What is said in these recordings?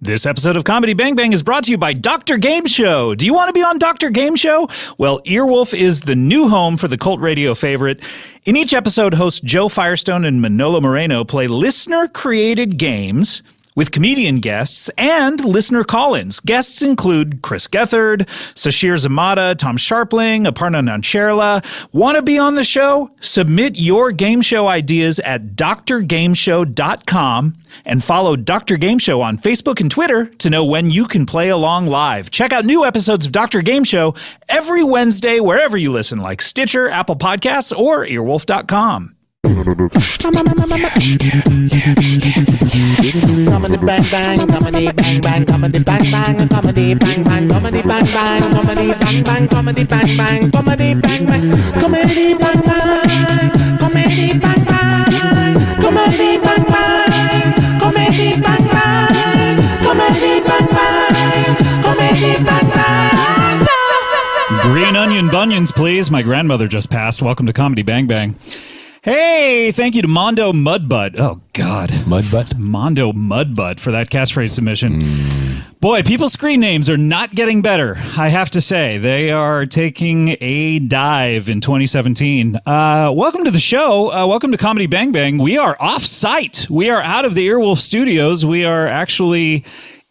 This episode of Comedy Bang Bang is brought to you by Dr. Game Show. Do you want to be on Dr. Game Show? Well, Earwolf is the new home for the cult radio favorite. In each episode, hosts Joe Firestone and Manolo Moreno play listener-created games with comedian guests and listener call-ins. Guests include Chris Gethard, Sashir Zamata, Tom Sharpling, Aparna Nancherla. Want to be on the show? Submit your game show ideas at drgameshow.com and follow Dr. Game Show on Facebook and Twitter to know when you can play along live. Check out new episodes of Dr. Game Show every Wednesday wherever you listen, like Stitcher, Apple Podcasts, or earwolf.com. Comedy bang bang, comedy bang bang, comedy bang bang, comedy bang bang, comedy bang bang, comedy bang bang, comedy bang bang, comedy bang bang, comedy bang bang, comedy bang bang, comedy bang bang, comedy bang bang, comedy bang bang, comedy bang bang. Green onion bunions, please. My grandmother just passed. Welcome to Comedy Bang Bang. Hey, thank you to Mondo Mudbutt. Oh, God. Mudbutt? Mondo Mudbutt for that catchphrase submission. Boy, people's screen names are not getting better, I have to say. They are taking a dive in 2017. Welcome to the show. Welcome to Comedy Bang Bang. We are off-site. We are out of the Earwolf studios. We are actually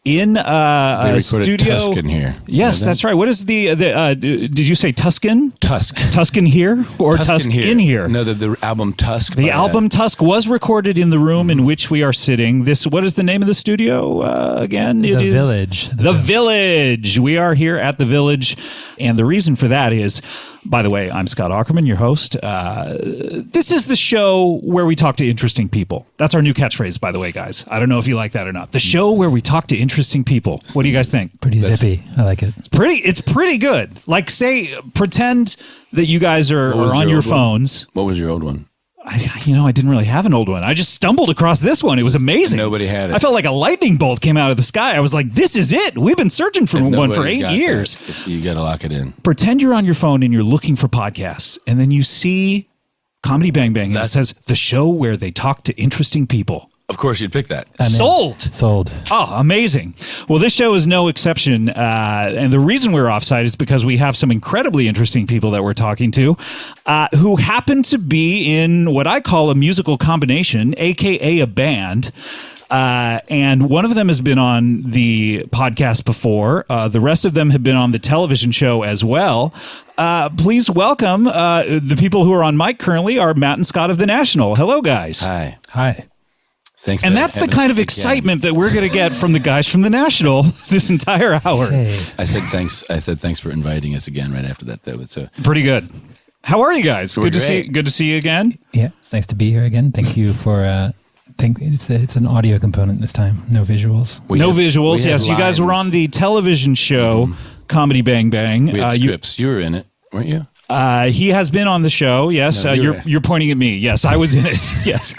in a studio. Tuscan here. Yes, that's right. What is the did you say Tuscan? Tusk. Tuscan here or Tusk in here? No, the album Tusk. The album Tusk was recorded in the room in which we are sitting. What is the name of the studio again? The Village. The Village. We are here at the Village, and the reason for that is, by the way, I'm Scott Aukerman, your host. This is the show where we talk to interesting people. That's our new catchphrase, by the way, guys. I don't know if you like that or not. The show where we talk to interesting people. What do you guys think? Pretty zippy. I like it. It's pretty good. Like, pretend that you guys are on your phones. What was your old one? I didn't really have an old one. I just stumbled across this one. It was amazing. Nobody had it. I felt like a lightning bolt came out of the sky. I was like, this is it. We've been searching for one for 8 years. You got to lock it in. Pretend you're on your phone and you're looking for podcasts, and then you see Comedy Bang Bang, and it says, the show where they talk to interesting people. Of course, you'd pick that. Sold. Oh, amazing. Well, this show is no exception. And the reason we're offsite is because we have some incredibly interesting people that we're talking to who happen to be in what I call a musical combination, a.k.a. a band. And one of them has been on the podcast before. The rest of them have been on the television show as well. Please welcome the people who are on mic currently are Matt and Scott of The National. Hello, guys. Hi. Thanks. And that's the kind of excitement that we're going to get from the guys from The National this entire hour. Hey. I said thanks for inviting us again right after that. That was pretty good. How are you guys? Good to see you again. Yeah, it's nice to be here again. Thank you for it's an audio component this time. No visuals. No visuals. Yes, you guys were on the television show Comedy Bang Bang. We had scripts. You were in it, weren't you? He has been on the show. Yes, No, you're pointing at me. Yes, I was in it. Yes.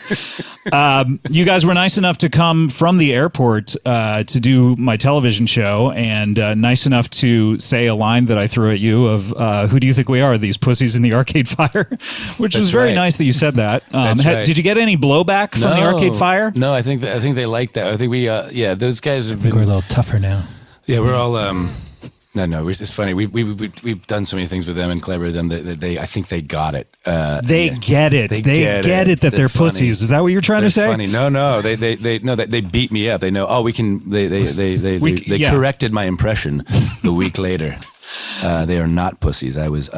You guys were nice enough to come from the airport to do my television show, and nice enough to say a line that I threw at you of "Who do you think we are? These pussies in the Arcade Fire?" Which was very nice that you said that. Right. Did you get any blowback from the Arcade Fire? No, I think they liked that. I think we those guys have been. We're a little tougher now. Yeah, we're all. No, it's funny. We've done so many things with them and collaborated with them that I think they got it. They get it. They get it that they're pussies. Is that what you're trying to say? Funny. No. They beat me up. They know. Oh, we can. They corrected my impression the week later. They are not pussies. I was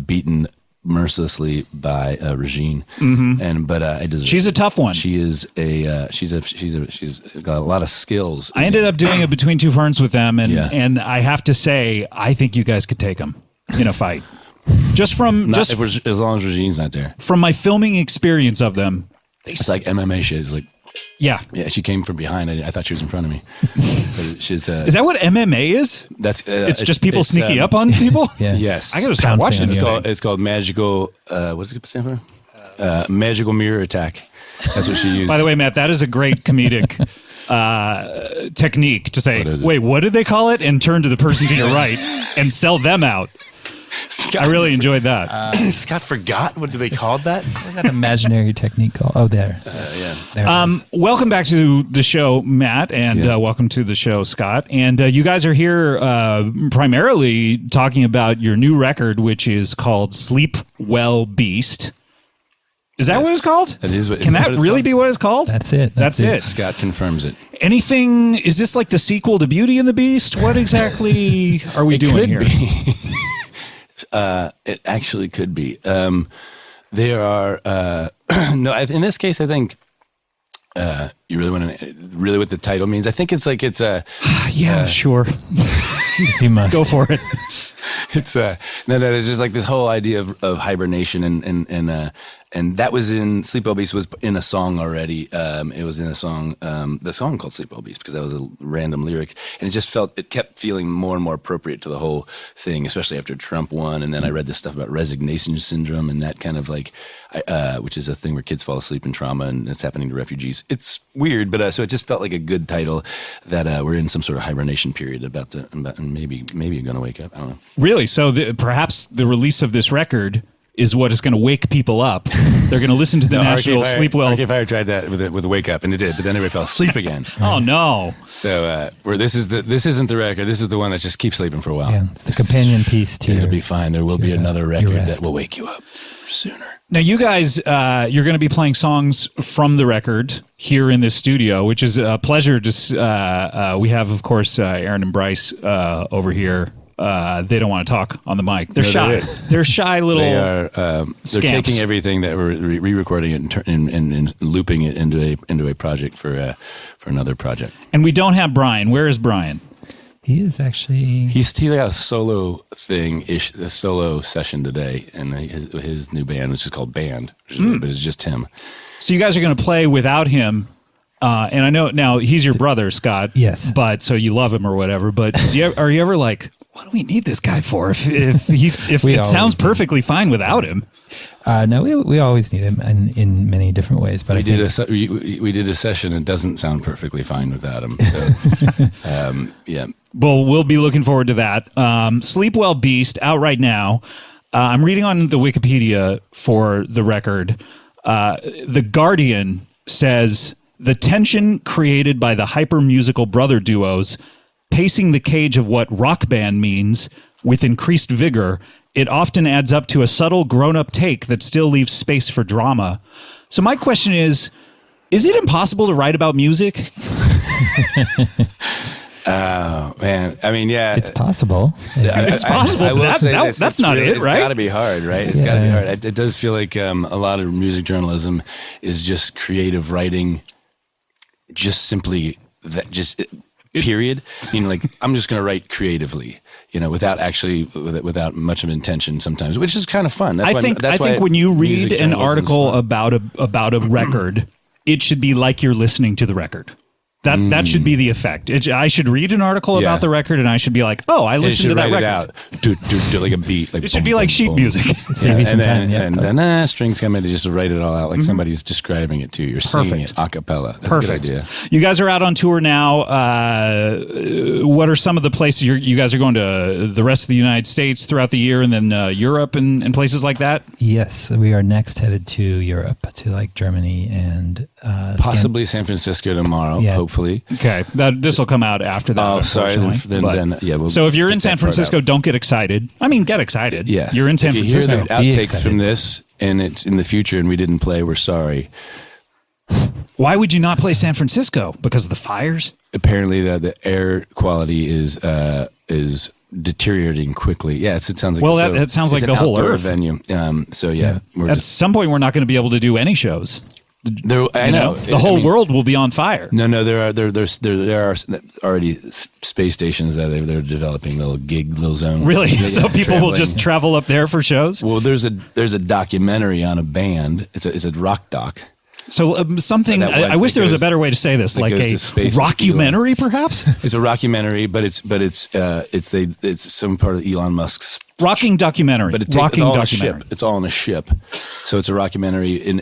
beaten mercilessly by Regine, but I deserve. She's a tough one. She is she's got a lot of skills. I ended up doing a Between Two Ferns with them, and I have to say, I think you guys could take them in a fight. As long as Regine's not there. From my filming experience of them, it's like MMA shit. It's like. Yeah. She came from behind. I thought she was in front of me. She's. Is that what MMA is? That's. It's just people sneaking up on people. Yeah. Yes. I gotta start watching this. It's called magical. What's it stand for? Magical mirror attack. That's what she used. By the way, Matt, that is a great comedic technique to say, wait, what did they call it? And turn to the person to your right and sell them out. I really enjoyed that. Scott forgot. What do they call that? What's that imaginary technique called? Oh, there. Yeah. There it is. Welcome back to the show, Matt, and welcome to the show, Scott. And you guys are here primarily talking about your new record, which is called Sleep Well Beast. Is that what it's called? It is. Can that really be what it's called? That's it. That's it. Scott confirms it. Anything? Is this like the sequel to Beauty and the Beast? What exactly are we doing here? Be. It actually could be. There are no. In this case, I think you really want to really what the title means. I think it's like it's a sure. If you must Go for it. It's no. It's just like this whole idea of hibernation and that was in Sleep Well Beast was in a song already. It was in a song, the song called Sleep Well Beast, because that was a random lyric, and it kept feeling more and more appropriate to the whole thing, especially after Trump won. And then I read this stuff about resignation syndrome and that kind of like, which is a thing where kids fall asleep in trauma, and it's happening to refugees. It's weird, but so it just felt like a good title that we're in some sort of hibernation period and maybe you're gonna wake up. I don't know. Really? So perhaps the release of this record is what is going to wake people up. They're going to listen to the National Sleep Well. Arcade Fire tried that with Wake Up, and it did, but then everybody fell asleep again. Oh no! So this isn't the record. This is the one that just keeps sleeping for a while. Yeah, it's the companion piece to It'll be fine. There will be another record that will wake you up sooner. Now, you guys, you're going to be playing songs from the record here in this studio, which is a pleasure. We have, of course, Aaron and Bryce over here. They don't want to talk on the mic. They're shy. They're shy little. They are. They're taking everything that we're re-recording it and looping it into a project for another project. And we don't have Brian. Where is Brian? He is actually. He got a solo a solo session today, and his new band, which is called Band, but it's just him. So you guys are going to play without him. And I know now he's your brother, Scott. Yes. But so you love him or whatever. But are you ever like, what do we need this guy for? If it sounds perfectly fine without him. No, we always need him in many different ways. But we did a session. It doesn't sound perfectly fine without him. So, yeah. Well, we'll be looking forward to that. Sleep Well Beast out right now. I'm reading on the Wikipedia for the record. The Guardian says the tension created by the hyper-musical brother duos pacing the cage of what rock band means with increased vigor, it often adds up to a subtle grown-up take that still leaves space for drama. So my question is it impossible to write about music? Oh, man. I mean, yeah. It's possible. It's possible. I will say that's not really, it, right? It's got to be hard, right? It's got to be hard. It does feel like a lot of music journalism is just creative writing, just simply that, period. I mean, like, I'm just going to write creatively, without much of intention sometimes, which is kind of fun. I think when you read an article about a record, it should be like you're listening to the record. That should be the effect. I should read an article about the record, and I should be like, "Oh, I listened to that record." Do like a beat. Like it should be like sheet music. And then strings come in to just write it all out, like somebody's describing it to you. You're singing it a cappella. That's Perfect. a good idea. You guys are out on tour now. What are some of the places you guys are going to? The rest of the United States throughout the year, and then Europe and places like that. Yes, we are next headed to Europe, to like Germany and possibly San Francisco tomorrow. Yeah. Hopefully. Okay, this will come out after that. Oh, sorry. So if you're in San Francisco, don't get excited. I mean, get excited. Yes. You're in San Francisco. If you hear the outtakes from this, and it's in the future, and we didn't play, we're sorry. Why would you not play San Francisco? Because of the fires? Apparently, the air quality is deteriorating quickly. Yes, it sounds like. Well, that sounds like the whole Earth venue. At some point, we're not going to be able to do any shows. I know the whole world will be on fire. No. There are already space stations that they're developing little zones. Really? So people will just travel up there for shows? Well, there's a documentary on a band. It's a rock doc. So I wish there was a better way to say this, like a rockumentary, perhaps. It's a rockumentary, but it's some part of Elon Musk's rocking documentary. But it's all on a ship. It's all on a ship, so it's a rockumentary in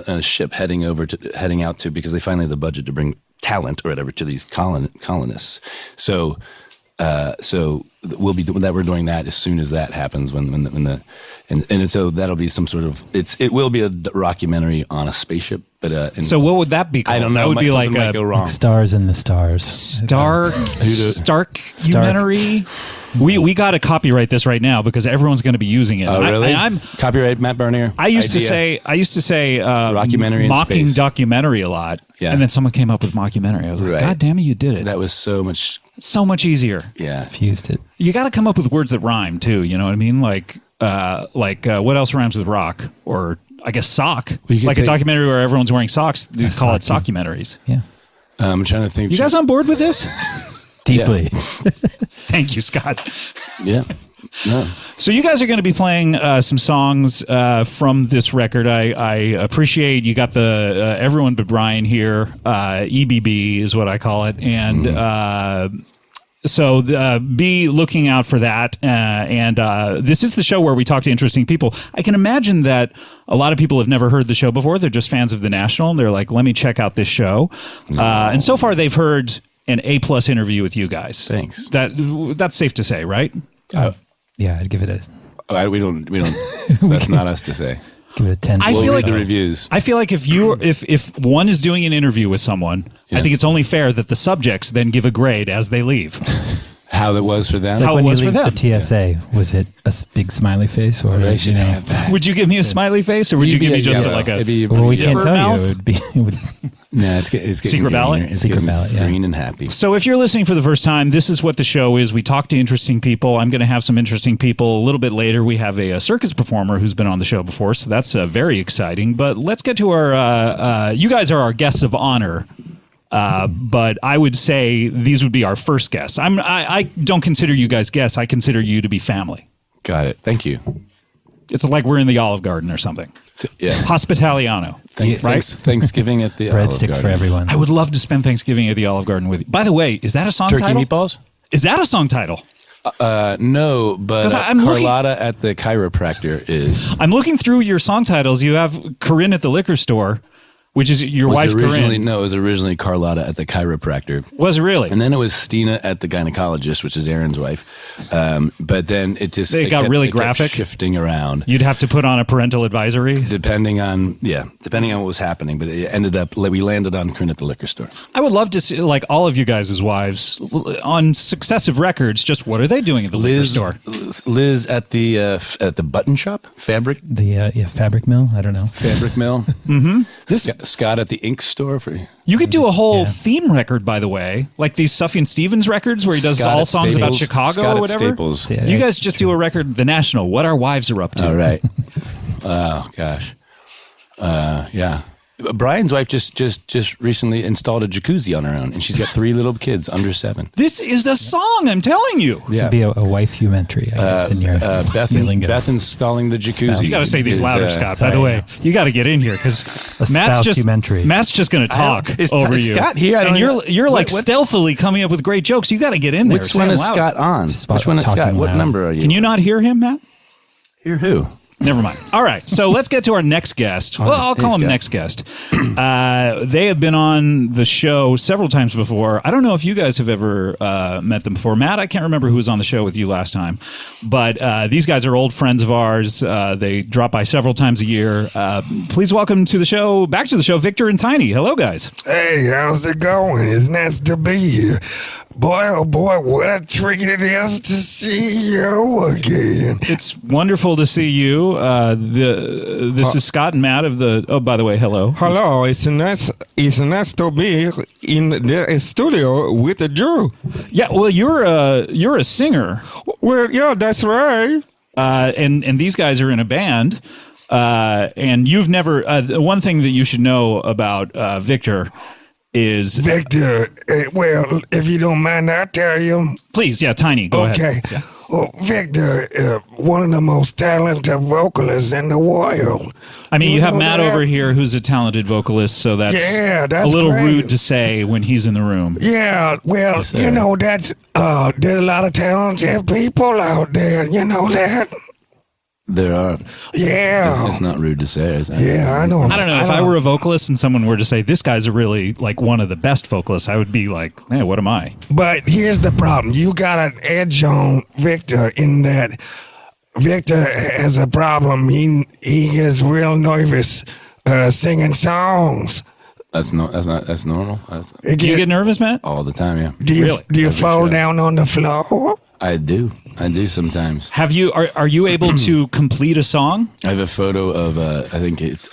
a ship heading out to because they finally have the budget to bring talent or whatever to these colonists. So So we're doing that as soon as that happens. And so that'll be some sort of it will be a rockumentary on a spaceship. But so what would that be called? I don't know. That would be like might go wrong. Stars in the Stars. Starkumentary. We got to copyright this right now because everyone's going to be using it. Oh, really? I'm copyright Matt Bernier. I used to say rockumentary in mocking space. documentary a lot. Yeah. And then someone came up with mockumentary. I was like, God damn it, you did it. That was so much easier. Yeah. Fused it. You got to come up with words that rhyme too. You know what I mean? Like what else rhymes with rock? Or I guess sock. Like a documentary where everyone's wearing socks. You call it sockumentaries. Yeah. I'm trying to think. You guys on board with this? Deeply. Thank you, Scott. Yeah. No. So you guys are going to be playing some songs from this record. I appreciate you got the Everyone But Brian here. EBB is what I call it. And so be looking out for that. And this is the show where we talk to interesting people. I can imagine that a lot of people have never heard the show before. They're just fans of the National. They're like, let me check out this show. And so far they've heard an A+ interview with you guys. Thanks. That's safe to say, right? Yeah, I'd give it a... We don't. That's not us to say. Give it a 10. I feel like the reviews. I feel like if one is doing an interview with someone, I think it's only fair that the subjects then give a grade as they leave. How that was for them. It's like how when it was you for leave them. the TSA, was it a big smiley face or They should have that. Would you give me a smiley face, or would you give me just like a Well, we can't zipper tell mouth? you. It would No, it's getting Secret ballot? greener. It's Secret getting ballot, yeah. green and happy. So if you're listening for the first time, this is what the show is. We talk to interesting people. I'm going to have some interesting people. A little bit later, we have a circus performer who's been on the show before, so that's very exciting. But let's get to our... you guys are our guests of honor. But I would say these would be our first guests. I don't consider you guys guests. I consider you to be family. Got it. Thank you. It's like we're in the Olive Garden or something. Yeah. Hospitaliano. Thanks. Thanksgiving at the Olive breadsticks Garden. for everyone. I would love to spend Thanksgiving at the Olive Garden with you. By the way, is that a song Turkey title? meatballs? Is that a song title? No, but 'Cause I'm looking- Carlotta at the chiropractor is. I'm looking through your song titles. You have Corinne at the liquor store, which is your wife, Corinne. No, it was originally Carlotta at the chiropractor. Was it really? And then it was Stina at the gynecologist, which is Aaron's wife. But then it got really kept graphic? shifting around. You'd have to put on a parental advisory. Depending on what was happening. But it ended up, we landed on Corinne at the liquor store. I would love to see, like, all of you guys' wives on successive records. Just what are they doing at the liquor store? Liz at the button shop, fabric Fabric mill? I don't know. fabric mill. Mm-hmm. Scott at the ink store for. You could do a whole theme record, by the way, like these Sufjan Stevens records where he does Scott all at songs about Staples. Chicago Scott or at whatever. Staples. Yeah, You guys just do a record, The National, what our wives are up to. All right. Oh gosh. Yeah. Brian's wife just recently installed a jacuzzi on her own, and she's got 3 little kids under 7. This is a song, I'm telling you. This would be a wifeumentary, I guess, in your lingo. Beth installing the jacuzzi. You got to say these is, louder, Scott. sorry, By the way, no. you got to get in here because Matt's just going to talk Is over you. Scott here? I And don't you're like what's- stealthily coming up with great jokes. You got to get in there. Which Say one them is loud. Scott on? Just Which one is talking Scott? What loud. number are you? Can you not hear him, Matt? hear who? Never mind. All right. So let's get to our next guest. Well, I'll call him next guest. They have been on the show several times before. I don't know if you guys have ever met them before. Matt, I can't remember who was on the show with you last time. But these guys are old friends of ours. They drop by several times a year. Please welcome to the show, back to the show, Victor and Tiny. Hello, guys. Hey, how's it going? It's nice to be here. Boy, oh boy, what a treat it is to see you again. It's wonderful to see you. This is Scott and Matt of the... Oh, by the way, hello. Hello, it's nice to be in the studio with Drew. Yeah, well, you're a singer. Well, yeah, that's right. And these guys are in a band. And you've never... one thing that you should know about Victor is... Victor, well, if you don't mind, I'll tell you. Please, yeah, Tiny, go ahead. Okay. Yeah. Well, Victor, one of the most talented vocalists in the world. I mean, you have know Matt that? over here who's a talented vocalist, so that's, that's a little great. rude to say when he's in the room. Yeah, well, you know, that's, there's a lot of talented people out there, you know that? There are. Yeah. It's not rude to say. Yeah, I know. I don't know. If I were a vocalist and someone were to say, this guy's a really, like, one of the best vocalists, I would be like, hey, what am I? But here's the problem. You got an edge on Victor in that Victor has a problem. He gets real nervous singing songs. That's normal. Do you get nervous, Matt? All the time, yeah. Do you Every fall show. down on the floor? I do sometimes. Are you able to complete a song? I have a photo of I think it's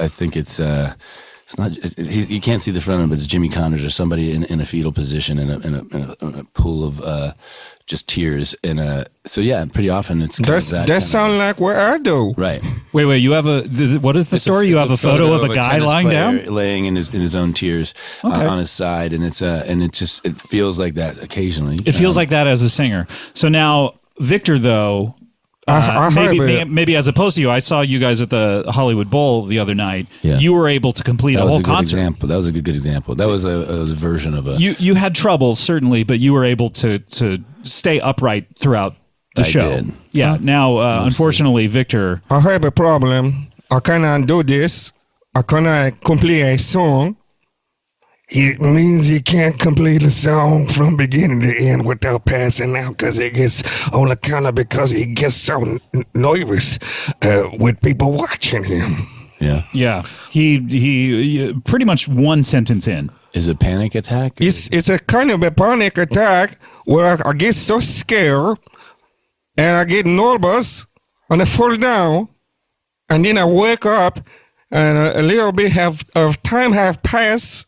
not. You can't see the front of it, but it's Jimmy Connors or somebody in a fetal position in a pool of just tears. So yeah, pretty often it's kind of that. That sounds like what I do. Right. Wait. You have what is the story? You have a photo of a guy lying down, laying in his own tears on his side, and it feels like that occasionally. It feels like that as a singer. So now, Victor, though, maybe as opposed to you, I saw you guys at the Hollywood Bowl the other night. Yeah. You were able to complete a whole concert. That was a good example. That was a version of a. You had troubles certainly, but you were able to stay upright throughout the show. Did. Yeah. Now, unfortunately, Victor. I have a problem. I cannot do this. I cannot complete a song. It means you can't complete a song from beginning to end without passing out because it gets on account of because he gets so nervous with people watching him. Yeah. Yeah. He pretty much one sentence in. Is it a panic attack? It's a kind of a panic attack where I get so scared and I get nervous and I fall down and then I wake up and a little bit of time have passed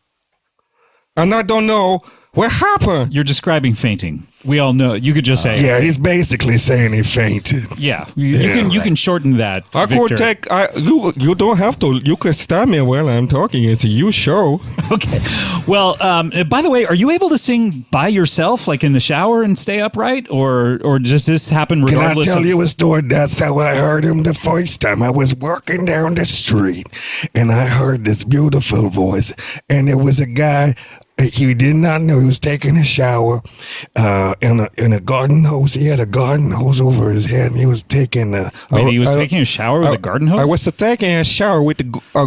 and I don't know what happened. You're describing fainting. We all know. You could just say. Yeah, he's basically saying he fainted. Yeah. You can shorten that. I Victor. could take. You don't have to. You could stop me while I'm talking. It's a you show. Okay. Well, by the way, are you able to sing by yourself, like in the shower, and stay upright, or does this happen regardless? Can I tell you a story? That's how I heard him the first time. I was walking down the street, and I heard this beautiful voice, and it was a guy. He did not know he was taking a shower in a garden hose. He had a garden hose over his head, and he was taking a. Wait, he was taking a shower with a garden hose? I was taking a shower with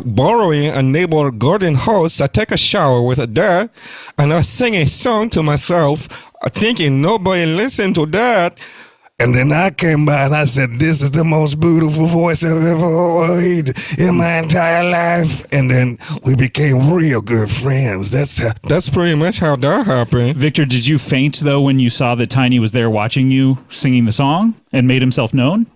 borrowing a neighbor garden hose. I take a shower with that, and I sing a song to myself, thinking nobody listened to that. And then I came by and I said, this is the most beautiful voice I've ever heard in my entire life. And then we became real good friends. That's pretty much how that happened. Victor, did you faint, though, when you saw that Tiny was there watching you singing the song and made himself known?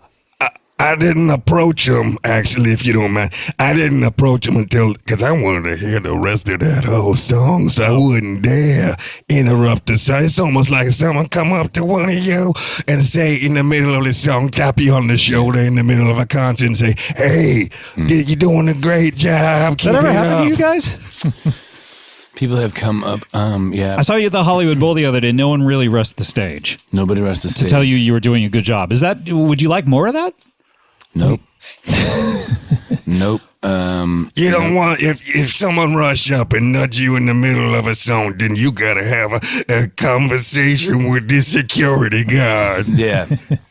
I didn't approach him, actually, if you don't mind. I didn't approach him because I wanted to hear the rest of that whole song, so I wouldn't dare interrupt the song. It's almost like someone come up to one of you and say in the middle of the song, tap you on the shoulder in the middle of a concert and say, hey, you're doing a great job. Does that ever happen to you guys? People have come up, yeah. I saw you at the Hollywood Bowl the other day. No one really rushed the stage. Nobody rushed the stage. To tell you were doing a good job. Would you like more of that? Nope. Nope. You don't want, if someone rush up and nudge you in the middle of a song, then you got to have a conversation with the security guard. Yeah.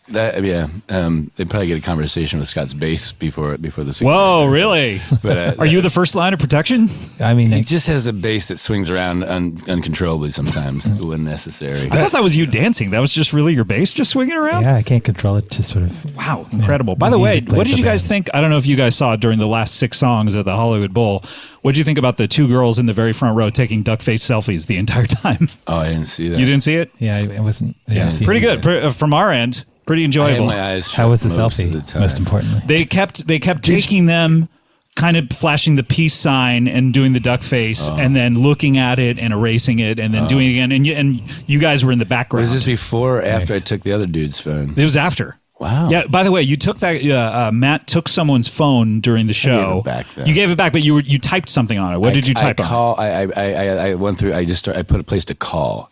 They probably get a conversation with Scott's bass before the. Whoa, really? But, are you the first line of protection? I mean, he just has a bass that swings around uncontrollably sometimes when necessary. I thought that was you dancing. That was just really your bass just swinging around? yeah, I can't control it. Just sort of. Wow, incredible. By the way, what did you guys think? I don't know if you guys saw it during the last 6 songs at the Hollywood Bowl. What did you think about the 2 girls in the very front row taking duck face selfies the entire time? Oh, I didn't see that. You didn't see it? Yeah, I wasn't. Yeah, pretty good. From our end, pretty enjoyable. I had my eyes shut How was the most selfie? of the time. Most importantly, They kept taking them, kind of flashing the peace sign and doing the duck face, and then looking at it and erasing it, and then doing it again. And you guys were in the background. Was this before or after I took the other dude's phone? It was after. Wow. Yeah. By the way, you took that. Matt took someo's phone during the show. I gave it back, though. You gave it back, but you typed something on it. What did you type on? I went through. I placed a call.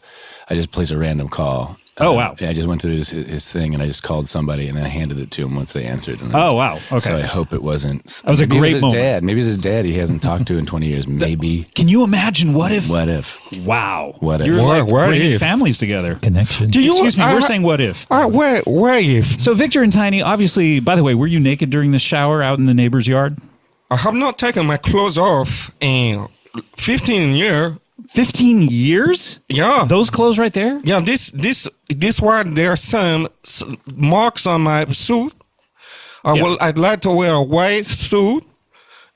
I just placed a random call, Oh, wow. Yeah, I just went through his thing, and I just called somebody, and then I handed it to him once they answered. And Oh, wow. Okay. So I hope it wasn't. That was a maybe great it was his moment. dad. Maybe it was his dad he hasn't talked to in 20 years. Maybe. Can you imagine what if? Wow. What if? You're like What bringing if? families together. Connection. Excuse me, we're saying what if. Where if? So Victor and Tiny, obviously, by the way, were you naked during the shower out in the neighbor's yard? I have not taken my clothes off in 15 years. 15 years? Yeah. Those clothes right there? Yeah, this one, there are some marks on my suit. I'd like to wear a white suit,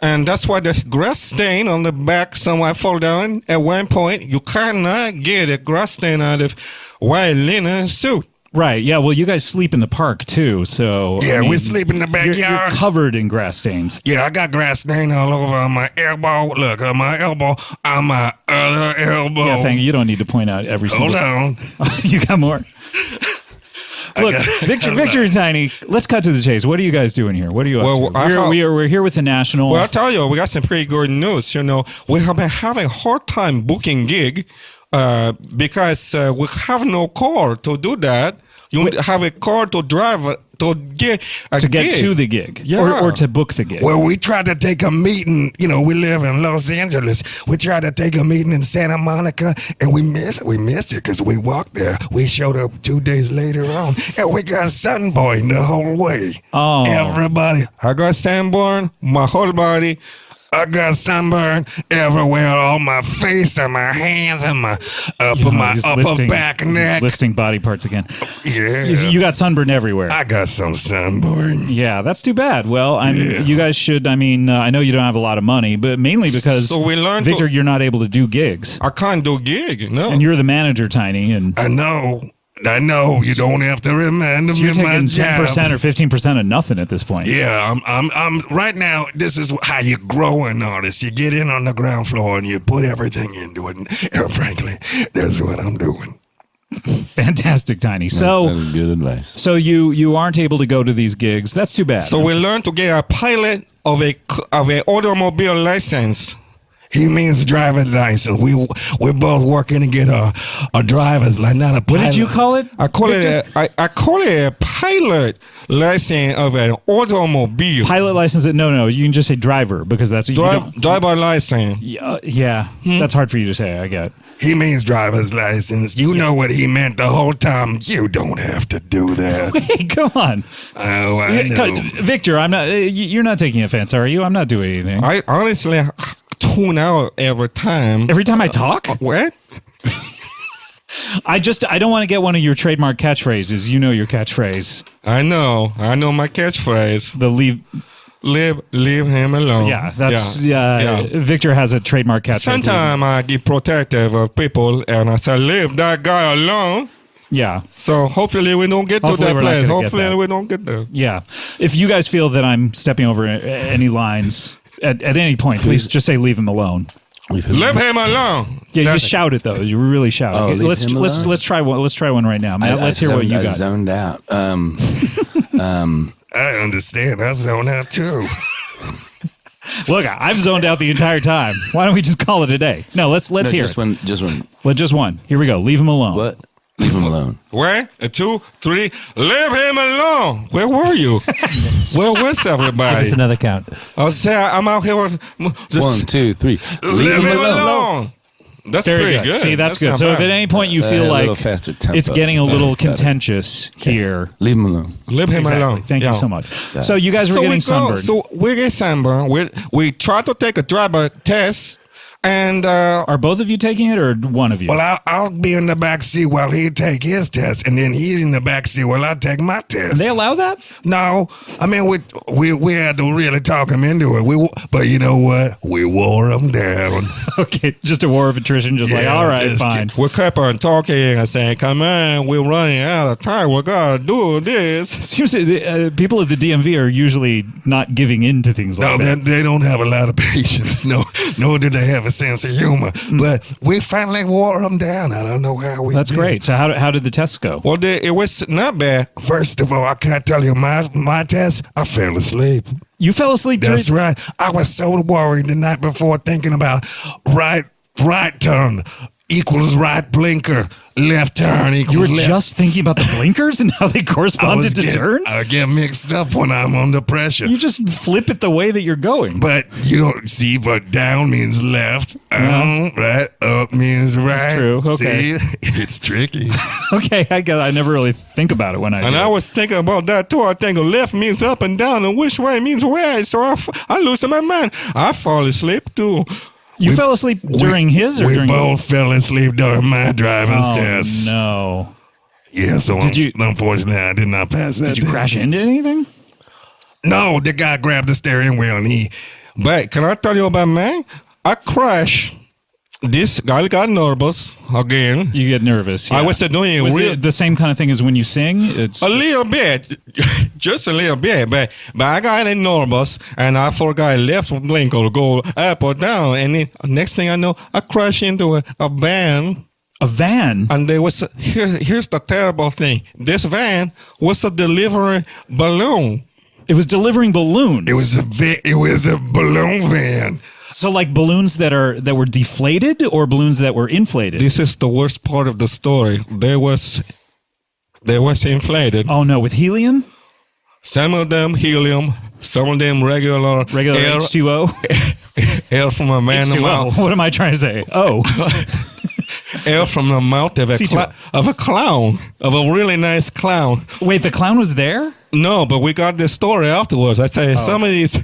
and that's why the grass stain on the back somewhere fall down. At one point, you cannot get a grass stain out of white linen suit. Right. Yeah. Well, you guys sleep in the park too, so Yeah, we sleep in the backyard. You're covered in grass stains. Yeah, I got grass stain all over my elbow. Look, on my elbow, on my other elbow. Yeah, thank you. You don't need to point out every single. Hold on. You got more. Look, Victor and Tiny, let's cut to the chase. What are you guys doing here? What are you up to? We're here with the National. Well, I'll tell you, we got some pretty good news. You know, we have been having a hard time booking gig because we have no car to do that. You have a car to drive to get to the gig, yeah. or to book the gig. Well, we tried to take a meeting. You know, we live in Los Angeles. We tried to take a meeting in Santa Monica, and we missed it because we walked there. We showed up 2 days later on, and we got sunburned the whole way. Oh, everybody! I got sunburn, my whole body. I got sunburn everywhere, on my face and my hands and my upper back neck. Listing body parts again. Yeah, you got sunburn everywhere. I got some sunburn. Yeah, that's too bad. Well, you guys should. I mean, I know you don't have a lot of money, but mainly because we learned Victor, you're not able to do gigs. I can't do gig, no. And you're the manager, Tiny, and I know. You don't have to remind me. So you're taking my 10% or 15% of nothing at this point. Yeah, I'm right now. This is how you grow an artist. You get in on the ground floor and you put everything into it. And frankly, that's what I'm doing. Fantastic, Tiny. That's good advice. So you aren't able to go to these gigs. That's too bad. So we learned to get a pilot of a automobile license. He means driver's license. We're both working to get a driver's license, not a pilot. What did you call it? I call it a pilot license of an automobile. Pilot license? No. You can just say driver because that's driver license. Yeah. That's hard for you to say. I get. He means driver's license. You know what he meant the whole time. You don't have to do that. Wait, come on. Oh, I know. Victor, I'm not. You're not taking offense, are you? I'm not doing anything. I honestly tune out every time. Every time I talk? What? I don't want to get one of your trademark catchphrases. You know your catchphrase. I know my catchphrase. The leave him alone. Yeah, that's Victor has a trademark catchphrase. Sometimes I get protective of people and I say, leave that guy alone. Yeah. So hopefully we don't get to that place. Hopefully we don't get there. Yeah. If you guys feel that I'm stepping over any lines at any point, please just say leave him alone. Leave him alone. Yeah, you shout it though. You really shout it. Let's try one. Let's try one right now. Let's hear what you got. I zoned out. I understand. I zoned out too. Look, I've zoned out the entire time. Why don't we just call it a day? No, let's hear just one. Well, just one. Here we go. Leave him alone. What? Leave him alone. 1, 2, 3. Leave him alone. Where were you? Where was everybody? Give us another count. I'm out here with 1, 2, 3. Leave him alone. That's Very pretty good. good. See, that's good. So if at any point you feel like it's getting a little contentious here, leave him alone. Leave him alone. Thank you so much. So you guys were getting sunburned. So we get sunburned. We try to take a driver test. And are both of you taking it, or one of you? Well, I'll be in the back seat while he take his test, and then he's in the back seat while I take my test. They allow that? No, I mean we had to really talk him into it. But you know what? We wore him down. Okay, just a war of attrition. Just like, all right, fine. We kept on talking and saying, "Come on, we're running out of time. We gotta do this." Seems people at the DMV are usually not giving in to things like that. No, they don't have a lot of patience. No, nor do they have a sense of humor. But we finally wore them down. I don't know how we That's did. great. So how did the tests go? Well, it was not bad. First of all, I can't tell you my test. I fell asleep. You fell asleep? That's right. I was so worried the night before thinking about right turn equals right blinker. left turn equals You were left. just thinking about the blinkers and how they corresponded to turns? I get mixed up when I'm under pressure. You just flip it the way that you're going. But you don't see, but down means left, right, up means right. That's true. Okay. See? It's tricky. Okay, I guess I never really think about it when I do. And I was thinking about that too. I think left means up and down, and which way means where. So I lose my mind. I fall asleep too. You fell asleep during his or we during both fell asleep during my driving test. No. Yeah, so unfortunately, I did not pass that. Did you crash into anything? No, the guy grabbed the steering wheel and he... But can I tell you about mine? I crashed. This guy got nervous again. You get nervous. Yeah. I was doing Was real, it the same kind of thing as when you sing? It's a little bit, just a little bit. But I got nervous, and I forgot left blinker go up or down, and then next thing I know, I crashed into a van. a van. And there was here's the terrible thing. This van was a delivery balloon. It was delivering balloons. It was a balloon van. So like balloons that were deflated or balloons that were inflated? This is the worst part of the story. They was inflated. Oh no, with helium? Some of them helium, some of them regular air, H2O? air from a man H2O. mouth. What am I trying to say? Oh. Air from the mouth of a clown, of a really nice clown. Wait, the clown was there? No, but we got this story afterwards. I say some of these,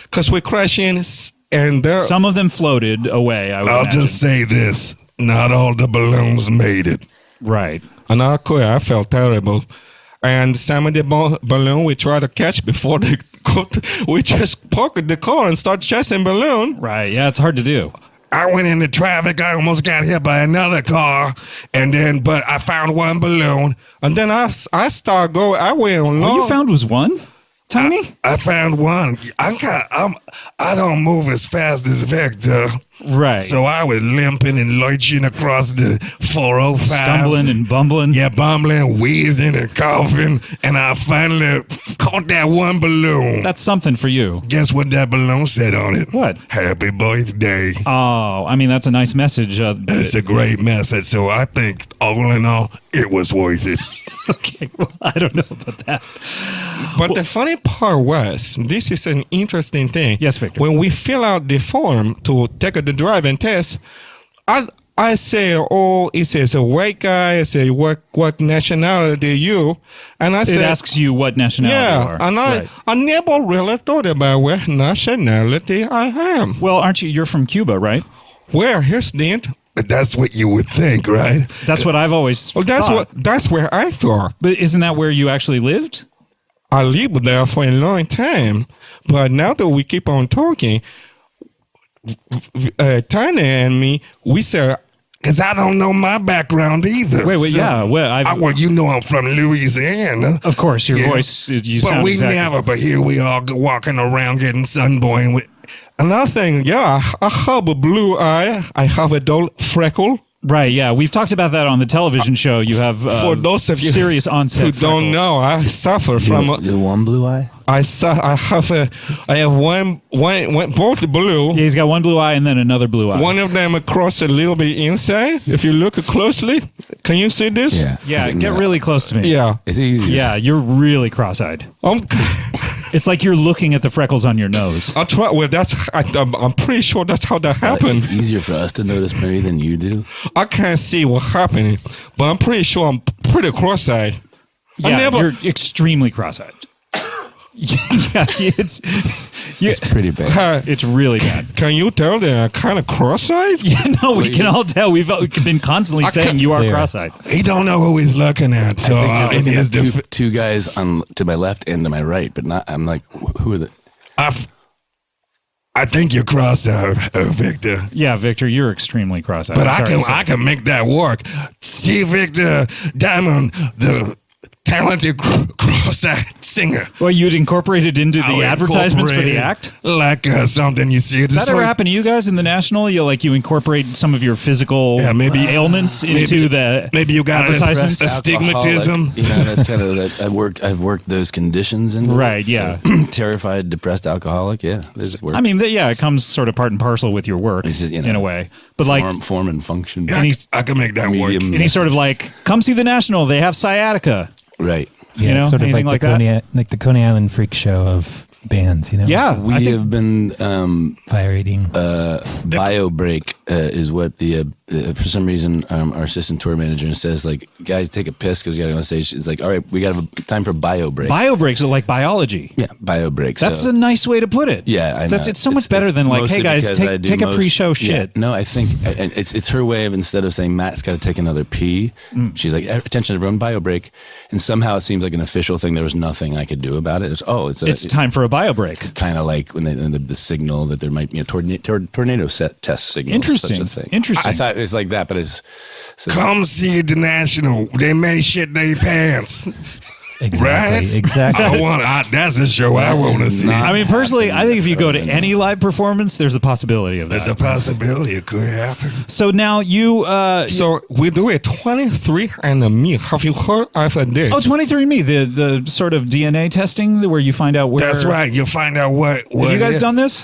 because we crash in and there. Some of them floated away, I would I'll imagine. just say this. Not all the balloons made it. Right. And I felt terrible. And some of the balloon we try to catch before they go. We just park the car and start chasing balloon. Right, yeah, it's hard to do. I went into traffic. I almost got hit by another car, but I found one balloon. And then I start going. I went along. All you found was one? Tiny? I found one. I don't move as fast as Victor. Right. So I was limping and lurching across the 405. Stumbling and bumbling. Yeah, bumbling, wheezing and coughing. And I finally caught that one balloon. That's something for you. Guess what that balloon said on it? What? Happy birthday. Oh, I mean, that's a nice message. It's a great message. So I think, all in all, it was worth it. Okay, well, I don't know about that. But the funny part was, this is an interesting thing. Yes, Victor. When we fill out the form to take the driving test, I say, it says a white guy. I say, what nationality are you? And I say, It asks you what nationality you are. and I never really thought about what nationality I am. Well, aren't you? You're from Cuba, right? Where? Here's the int. But that's what you would think, right? That's what I've always thought. That's where I thought. But isn't that where you actually lived? I lived there for a long time. But now that we keep on talking, Tanya and me, we say, because I don't know my background either. Wait, yeah. Well, you know I'm from Louisiana. Of course, your voice, you but sound we exactly... never, but here we are walking around getting sunburned with... Another thing, I have a blue eye. I have a dull freckle. Right, yeah. We've talked about that on the television show. You have for those of you serious onset who freckles. don't know, I suffer from... The one blue eye? I have one both blue. Yeah, he's got one blue eye and then another blue eye. One of them across a little bit inside. If you look closely, can you see this? Yeah, get really close to me. Yeah. It's easy. Yeah, you're really cross-eyed. It's like you're looking at the freckles on your nose. I'll try. Well, I'm pretty sure that's how that happens. It's easier for us to notice maybe than you do. I can't see what's happening, but I'm pretty sure I'm pretty cross-eyed. Yeah, you're extremely cross-eyed. Yeah, it's pretty bad. It's really bad. Can you tell that I'm kind of cross-eyed? Yeah, no, we can all tell. We've been constantly saying you are cross-eyed. He don't know who he's looking at. So I think two guys to my left and to my right, but not. I'm like, who are the? I think you're cross-eyed, Victor. Yeah, Victor, you're extremely cross-eyed. But I can make that work. See, Victor, Diamond, the talented cross-eyed singer. Well, you'd incorporate it into the advertisements for the act? Like something you see. Does that ever happen to you guys in the National? You incorporate some of your physical ailments into the maybe you got advertisements? Astigmatism. That's kind of that. I've worked those conditions into right. Yeah, so, terrified, depressed alcoholic. Yeah, this works. I mean, it comes sort of part and parcel with your work in a way. But form and function. Yeah, I can make that work. And he's sort of like, come see the National. They have sciatica. Right. Yeah, sort of like the Coney Island freak show of bands, Yeah, we have been fire eating. Bio break is what the for some reason our assistant tour manager says, like, guys, take a piss because we got to go on stage. It's like, all right, we got time for bio break. Bio breaks are like biology. Yeah, bio breaks. That's a nice way to put it. Yeah, I know. It's so much better than like, hey guys, take a pre-show shit. No, I think it's her way of, instead of saying Matt's got to take another pee, she's like, attention everyone, bio break, and somehow it seems like an official thing. There was nothing I could do about it. It's time for a bio break. Kind of like when the signal that there might be a tornado test signal. Interesting. Such a thing. Interesting. I thought it's like that, but it's come see the National. They may shit their pants. Exactly. Right? Exactly. That's a show I want to see. I mean, personally, I think if you go to any live performance, there's a possibility of that. There's a possibility it could happen. So now you... so we do a 23andMe. Have you heard of this? Oh, 23andMe, the sort of DNA testing where you find out where... That's right. You'll find out what Have you guys done this?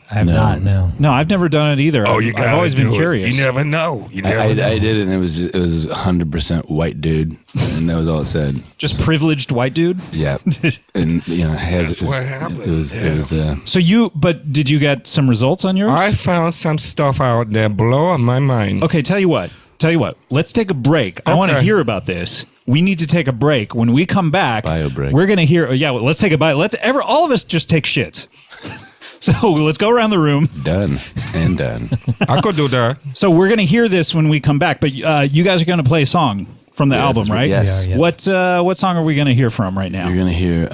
I have not, no. No, I've never done it either. Oh, I've always been curious. You never know. I did it, and it was 100% white dude, and that was all it said. Just privileged white dude? Yeah. And, that's what happened. It was but did you get some results on yours? I found some stuff out that blow my mind. Okay, tell you what. Let's take a break. I want to hear about this. We need to take a break. When we come back, bio break. We're going to hear... let's take a bio. All of us just take shits. So let's go around the room. Done and done. I could do that. So we're going to hear this when we come back, but you guys are going to play a song from the album, right? Yes. Yeah. What song are we going to hear from right now? You're going to hear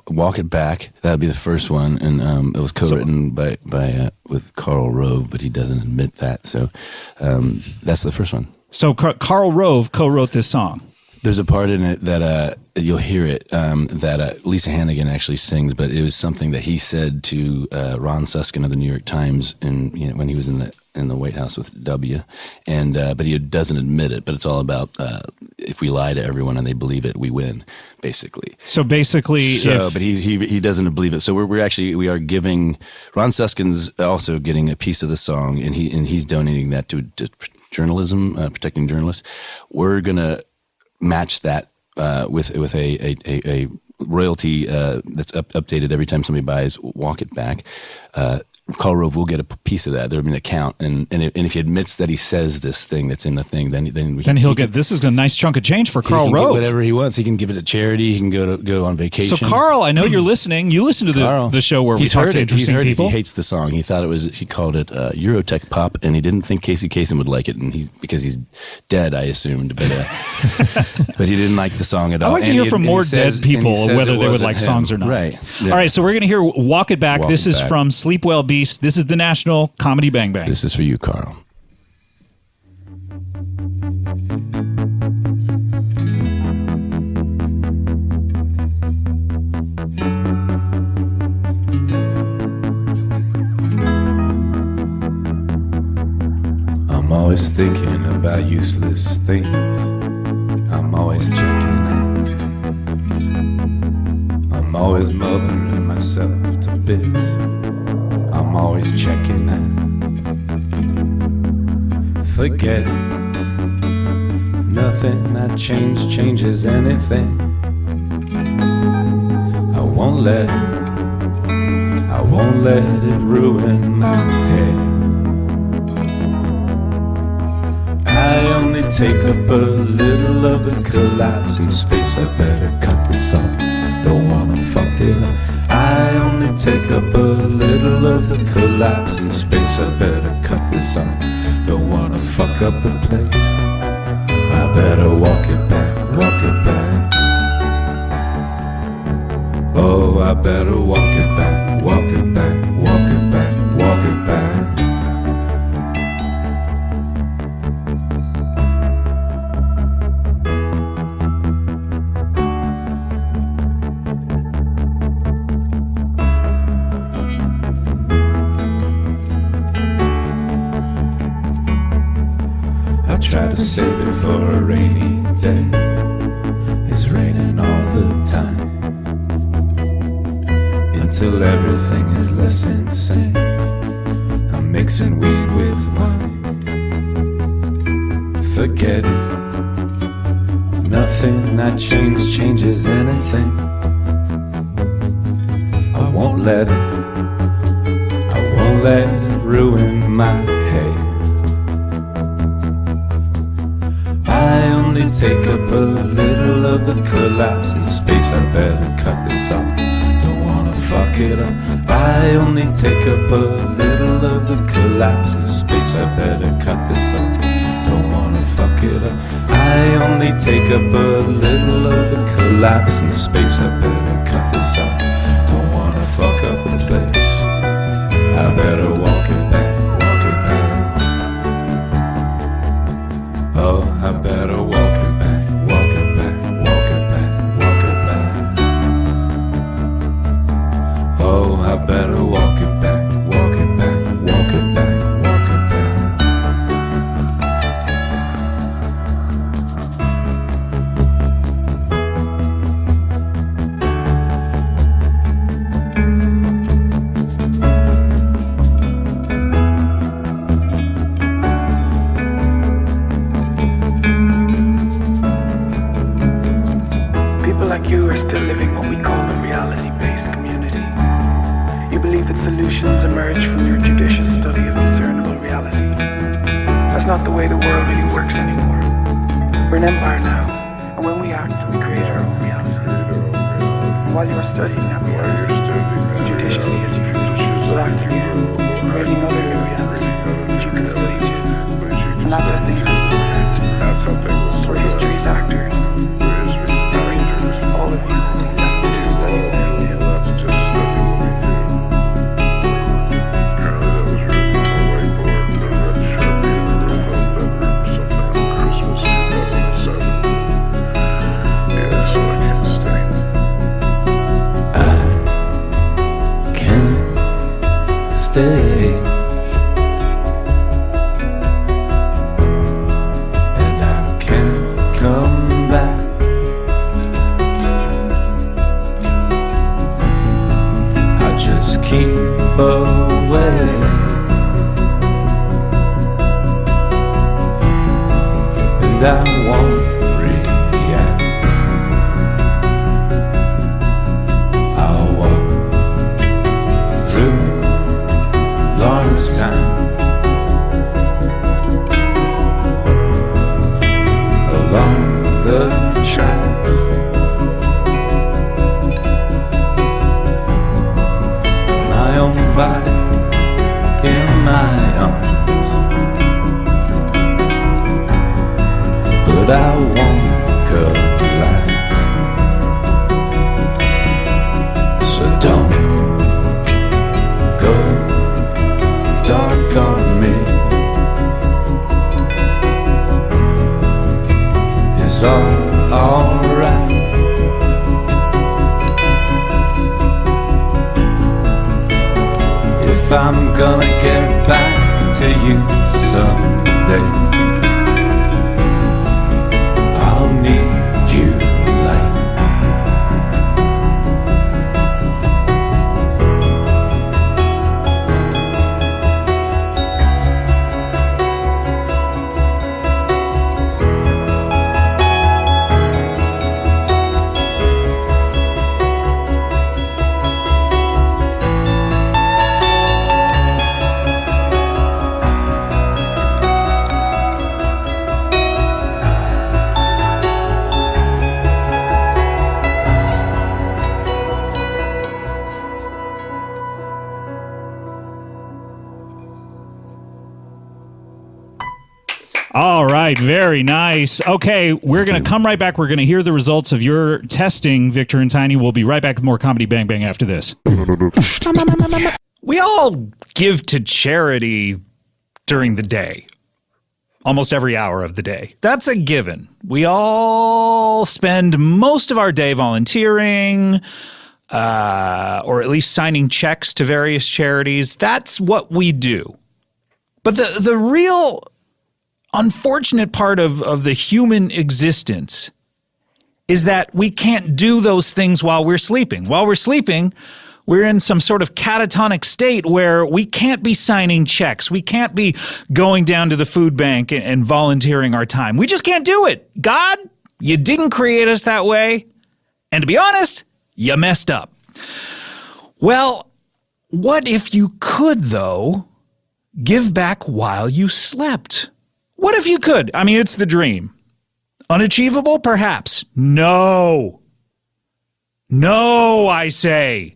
"Walk It Back." That would be the first one, and it was co-written by with Carl Rove, but he doesn't admit that. So that's the first one. So Carl Rove co-wrote this song. There's a part in it that you'll hear it that Lisa Hannigan actually sings, but it was something that he said to Ron Suskind of the New York Times when he was in the White House with W, and but he doesn't admit it. But it's all about if we lie to everyone and they believe it, we win, basically. But he doesn't believe it. So we are giving Ron Suskind's also getting a piece of the song, and he's donating that to journalism, protecting journalists. We're gonna match that with a royalty that's updated every time somebody buys Walk It Back. Carl Rove will get a piece of that. There'll be an account, and if he admits that he says this thing that's in the thing, then he'll get. This is a nice chunk of change for Carl Rove. Whatever he wants, he can give it to charity. He can go on vacation. So Carl, I know you're listening. You listen to the show where we talk to interesting people. He hates the song. He thought he called it Eurotech pop, and he didn't think Casey Kasem would like it, and because he's dead, I assumed, but but he didn't like the song at all. I like to hear from more dead people whether they would like songs or not. Right. Yeah. All right. So we're gonna hear "Walk It Back." This is from Sleep Well Beast. This is the National Comedy Bang Bang. This is for you, Carl. I'm always thinking about useless things. I'm always checking out. I'm always mothering myself to bits. I'm always checking out. Forget it. Nothing I change changes anything. I won't let it ruin my head. I only take up a little of the collapse in space. I better cut this off. Don't wanna fuck it up. I only take up a little of the collapse in space. I better cut this off. Don't wanna fuck up the place. I better walk it back, walk it back. Oh, I better walk it back, walk it back, walk it back, walk it back. till everything is less insane. I'm mixing weed with wine. Forget it. Nothing I change changes anything. I won't let it ruin my head. I only take up a little of the collapse in space. I better cut this off, don't wanna fuck it up. I only take up a little of the collapse in space. I better cut this off, don't wanna fuck it up. I only take up a little of the collapse in space. I better cut this off, don't wanna fuck up the place. I better walk it back. Oh, I better walk it back, walk it back, walk it back, walk it back. Oh, I better walk it back, walk it back, walk it back, walk it back. You are still living what we call a reality-based community. You believe that solutions emerge from your judicious study of discernible reality. That's not the way the worldview works anymore. We're an empire now, and when we act, we create our own reality. And while you are studying that reality, judiciously as you will act again, creating other new realities that you can study too. And that's how things will sort. We're history's actors. All of you will think that we just study what we do. Stay, and I can't come back. I just keep away, and I won't react. I'll walk through Lawrencetown, along the tracks, my own body in my arms, but I won't collapse. So don't go dark on me. It's alright. If I'm gonna get back to you someday, I'll need you like All right, very nice. Okay, we're going to come right back. We're going to hear the results of your testing, Victor and Tiny. We'll be right back with more Comedy Bang Bang after this. We all give to charity during the day, almost every hour of the day. That's a given. We all spend most of our day volunteering, or at least signing checks to various charities. That's what we do. But the real unfortunate part of the human existence is that we can't do those things while we're sleeping. While we're sleeping, We're in some sort of catatonic state where we can't be signing checks. We can't be going down to the food bank and volunteering our time. We just can't do it. God, you didn't create us that way. And to be honest, you messed up. Well, what if you could, though, give back while you slept? What if you could? I mean, it's the dream. Unachievable, perhaps. No, I say.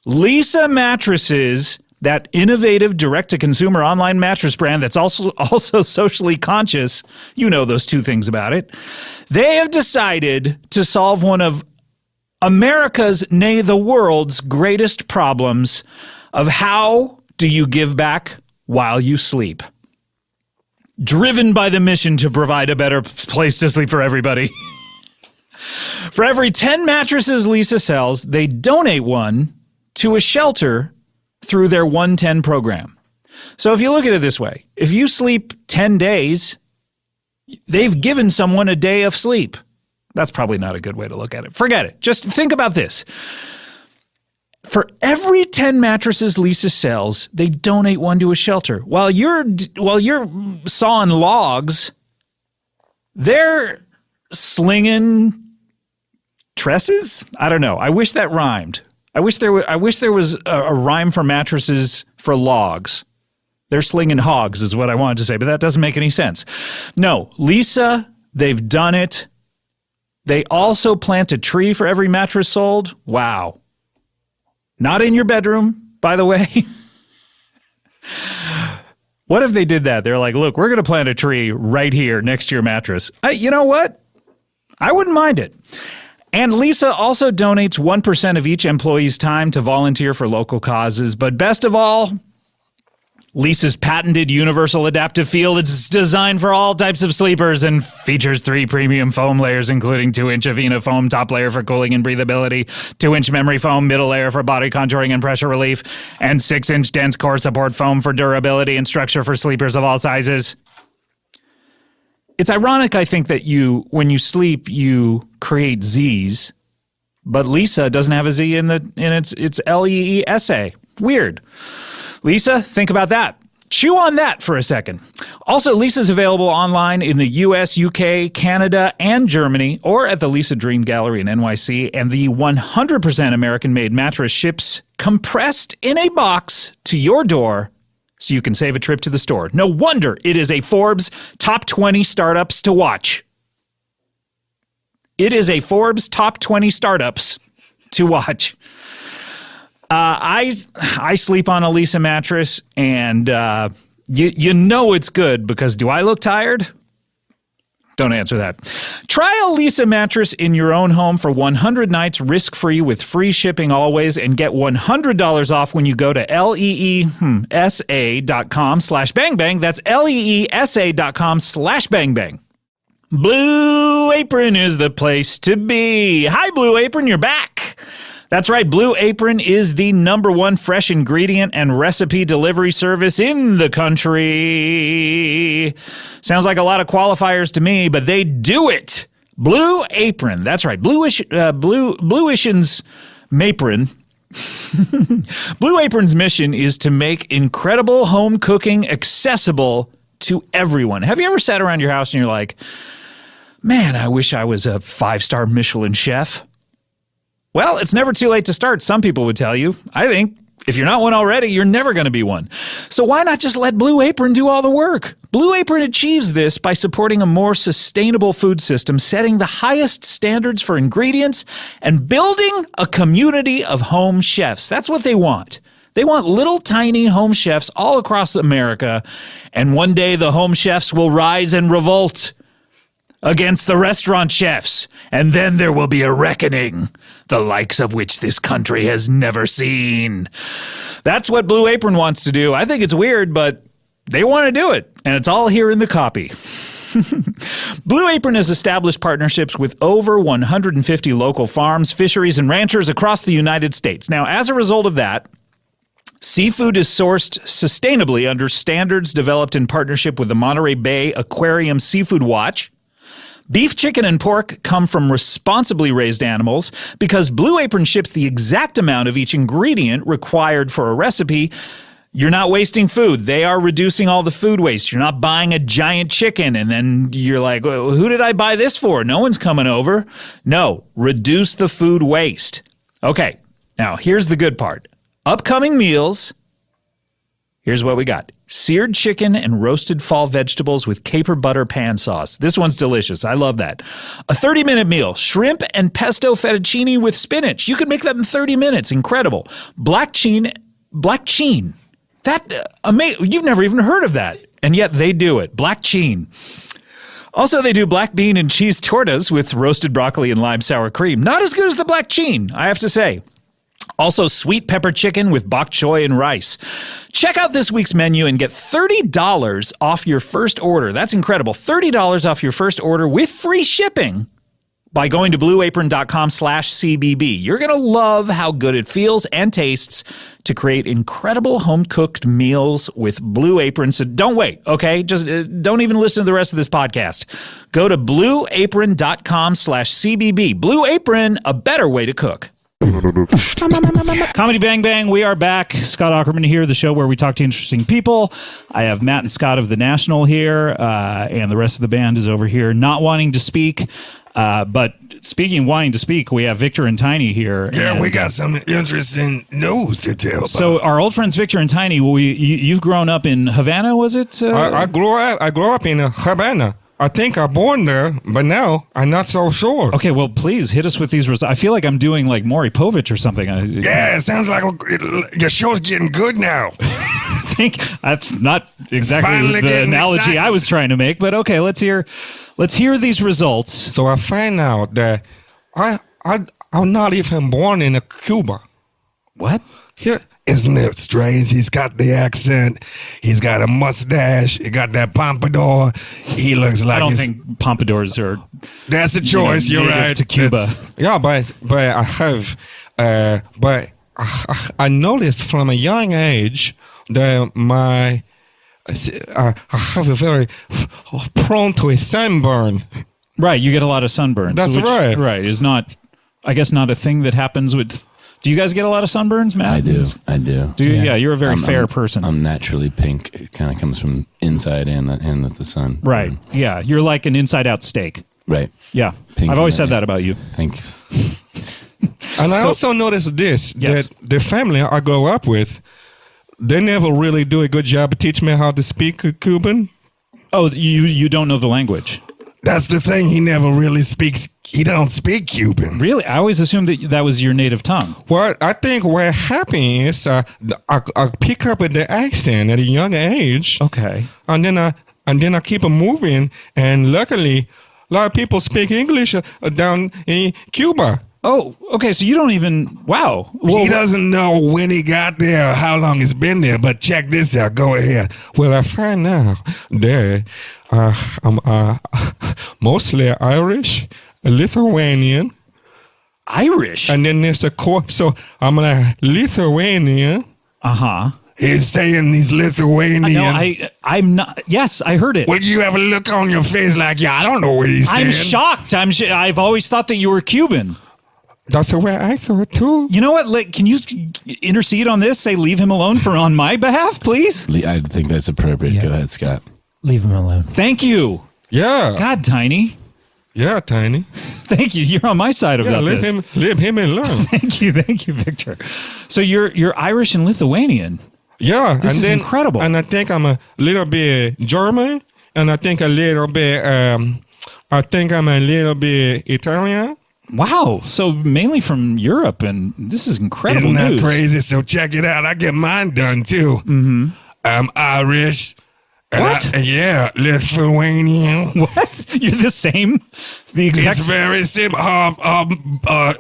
Lisa Mattresses, that innovative direct-to-consumer online mattress brand that's also socially conscious, you know those two things about it, they have decided to solve one of America's, nay, the world's greatest problems of how do you give back while you sleep. Driven by the mission to provide a better place to sleep for everybody. For every 10 mattresses Lisa sells, they donate one to a shelter through their 110 program. So if you look at it this way, if you sleep 10 days, they've given someone a day of sleep. That's probably not a good way to look at it. Forget it. Just think about this. For every 10 mattresses Lisa sells, they donate one to a shelter. While you're sawing logs, they're slinging tresses? I don't know. I wish that rhymed. I wish there was a rhyme for mattresses for logs. They're slinging hogs is what I wanted to say, but that doesn't make any sense. No, Lisa, they've done it. They also plant a tree for every mattress sold. Wow. Not in your bedroom, by the way. What if they did that? They're like, look, we're going to plant a tree right here next to your mattress. You know what? I wouldn't mind it. And Lisa also donates 1% of each employee's time to volunteer for local causes. But best of all, Lisa's patented universal adaptive feel is designed for all types of sleepers and features 3 premium foam layers, including 2-inch Avena foam top layer for cooling and breathability, 2-inch memory foam middle layer for body contouring and pressure relief, and 6-inch dense core support foam for durability and structure for sleepers of all sizes. It's ironic, I think, that when you sleep, you create Z's, but Lisa doesn't have a Z in its L-E-E-S-A. Weird. Lisa, think about that. Chew on that for a second. Also, Lisa's available online in the US, UK, Canada, and Germany, or at the Lisa Dream Gallery in NYC, and the 100% American-made mattress ships compressed in a box to your door so you can save a trip to the store. No wonder it is a Forbes Top 20 Startups to watch. It is a Forbes Top 20 Startups to watch. I sleep on a Lisa mattress, and you know it's good because do I look tired? Don't answer that. Try a Lisa mattress in your own home for 100 nights risk-free with free shipping always, and get $100 off when you go to leesa.com/bangbang. That's leesa.com/bangbang. Blue Apron is the place to be. Hi, Blue Apron, you're back. That's right, Blue Apron is the #1 fresh ingredient and recipe delivery service in the country. Sounds like a lot of qualifiers to me, but they do it. Blue Apron, that's right, Blue Apron's Mapron. Blue Apron's mission is to make incredible home cooking accessible to everyone. Have you ever sat around your house and you're like, man, I wish I was a 5-star Michelin chef? Well, it's never too late to start, some people would tell you. I think if you're not one already, you're never going to be one. So why not just let Blue Apron do all the work? Blue Apron achieves this by supporting a more sustainable food system, setting the highest standards for ingredients, and building a community of home chefs. That's what they want. They want little tiny home chefs all across America, and one day the home chefs will rise and revolt against the restaurant chefs, and then there will be a reckoning, the likes of which this country has never seen. That's what Blue Apron wants to do. I think it's weird, but they want to do it, and it's all here in the copy. Blue Apron has established partnerships with over 150 local farms, fisheries, and ranchers across the United States. Now, as a result of that, seafood is sourced sustainably under standards developed in partnership with the Monterey Bay Aquarium Seafood Watch, Beef, chicken, and pork come from responsibly raised animals. Because Blue Apron ships the exact amount of each ingredient required for a recipe, you're not wasting food. They are reducing all the food waste. You're not buying a giant chicken and then you're like, well, who did I buy this for? No one's coming over. No, reduce the food waste. Okay, now here's the good part. Upcoming meals, here's what we got. Seared chicken and roasted fall vegetables with caper butter pan sauce. This one's delicious. I love that. A 30-minute meal. Shrimp and pesto fettuccine with spinach. You can make that in 30 minutes. Incredible. Black chine. That, you've never even heard of that. And yet they do it. Black chine. Also, they do black bean and cheese tortas with roasted broccoli and lime sour cream. Not as good as the black chine, I have to say. Also, sweet pepper chicken with bok choy and rice. Check out this week's menu and get $30 off your first order. That's incredible. $30 off your first order with free shipping by going to blueapron.com/CBB. You're going to love how good it feels and tastes to create incredible home-cooked meals with Blue Apron. So don't wait, okay? Just don't even listen to the rest of this podcast. Go to blueapron.com/CBB. Blue Apron, a better way to cook. Comedy Bang Bang, we are back. Scott Aukerman here, the show where we talk to interesting people. I have Matt and Scott of The National here, and the rest of the band is over here not wanting to speak. But speaking of wanting to speak, we have Victor and Tiny here. Yeah, we got some interesting news to tell about. So our old friends Victor and Tiny, you've grown up in Havana, was it? I grew up in Havana. I think I born there, but now I'm not so sure. Okay, well, please hit us with these results. I feel like I'm doing like Maury Povich or something. Yeah, it sounds like your show's getting good now. I think that's not exactly the analogy exciting. I was trying to make, but okay, let's hear these results. So I find out that I'm not even born in Cuba. What? Here. Isn't it strange? He's got the accent. He's got a mustache. He got that pompadour. He looks like I don't think pompadours are. That's a choice. You're right. To Cuba. Yeah, but I have, but I noticed from a young age that I have a very prone to a sunburn. Right, you get a lot of sunburns. That's right. Right, is not, I guess, not a thing that happens with. Do you guys get a lot of sunburns, Matt? I do. Do you? Yeah, you're a very fair person. I'm naturally pink. It kind of comes from inside and the sun. Right. Yeah, you're like an inside-out steak. Right. Yeah. Pink I've always said that about you. Thanks. And I also noticed this, yes. that the family I grew up with, they never really do a good job of teaching me how to speak Cuban. Oh, you don't know the language. That's the thing. He never really speaks. He don't speak Cuban. Really? I always assumed that was your native tongue. Well, I think what happened is I pick up with the accent at a young age. Okay. And then I keep moving. And luckily, a lot of people speak English down in Cuba. Oh, okay. So you don't even. Wow. Well, he doesn't know when he got there or how long he's been there. But check this out. Go ahead. Well, I find out that I'm mostly Irish, Lithuanian. Irish? And then there's a court. So I'm a Lithuanian. Uh-huh. He's saying he's Lithuanian. No, I'm not. Yes, I heard it. Well, you have a look on your face like, yeah, I don't know what he's saying. I'm shocked. I've always thought that you were Cuban. That's the way I thought too. You know what? Can you intercede on this? Say leave him alone on my behalf, please? I think that's appropriate. Yeah. Go ahead, Scott. Leave him alone. Thank you. Yeah. God, Tiny. Yeah, Tiny. Thank you. You're on my side of that. Leave him alone. Thank you, Victor. So you're Irish and Lithuanian. Yeah. This is incredible. And I think I'm a little bit German, and I think a little bit Italian. Wow. So mainly from Europe, and this is incredible news. Isn't that crazy? So check it out. I get mine done too. Mm-hmm. I'm Irish. What? Yeah, Lithuanian. What? You're the same? The exact. It's very simple.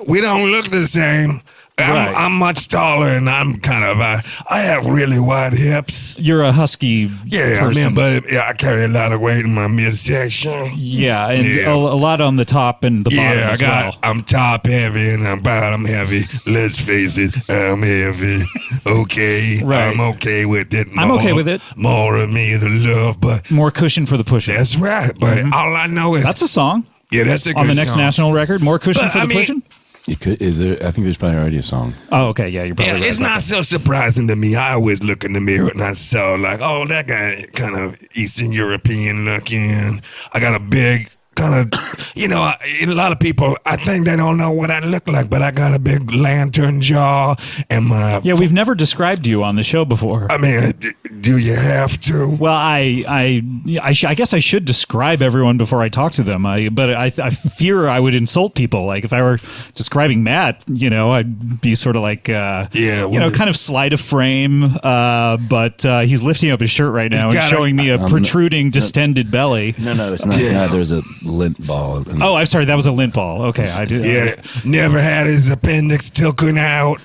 We don't look the same. I'm much taller, and I'm kind of. I have really wide hips. You're a husky. Person. I carry a lot of weight in my midsection. Yeah, and a lot on the top and the bottom as well. I'm top heavy and I'm bottom heavy. Let's face it, I'm heavy. Okay, right. I'm okay with it. I'm okay with it. More of me to love, but more cushion for the pushing. That's right. But all I know is that's a song. Yeah, that's a good on the next song. national record. More cushion But, for the I mean, cushion. You could. Is there? I think there's probably already a song. Oh, okay. Yeah, you're probably Yeah, right. it's about not that. so surprising to me. I always look in the mirror and I saw like, oh, that guy kind of Eastern European looking. I got a big kind of, a lot of people, I think they don't know what I look like, but I got a big lantern jaw and my. Yeah, we've never described you on the show before. I mean, do you have to? Well, I guess I should describe everyone before I talk to them. But I fear I would insult people. Like if I were describing Matt, I'd be sort of like, kind of sleight of frame. But he's lifting up his shirt right now and showing me a protruding, distended belly. No, it's not. Yeah. No, there's a lint ball. Oh, I'm sorry. That was a lint ball. Okay, I did. Yeah, never had his appendix taken out.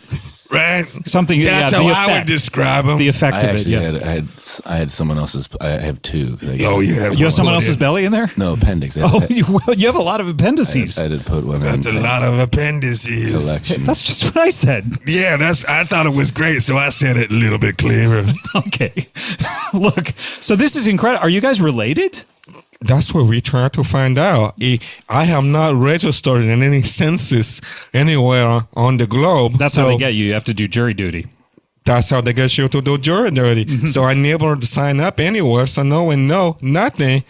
Right? Something. That's yeah, how the I would effect. describe him. The effect I of it. actually Yeah. I had someone else's. I have two. Oh, yeah. You have someone else's belly in there? No appendix. Oh, you have a lot of appendices. I did put one. That's a in lot of appendices. collection. That's just what I said. Yeah, I thought it was great, so I said it a little bit clearer. Okay. Look, so this is incredible. Are you guys related? That's what we try to find out. I am not registered in any census anywhere on the globe. That's how they get you. You have to do jury duty. That's how they get you to do jury duty. So I never sign up anywhere, so no one know nothing.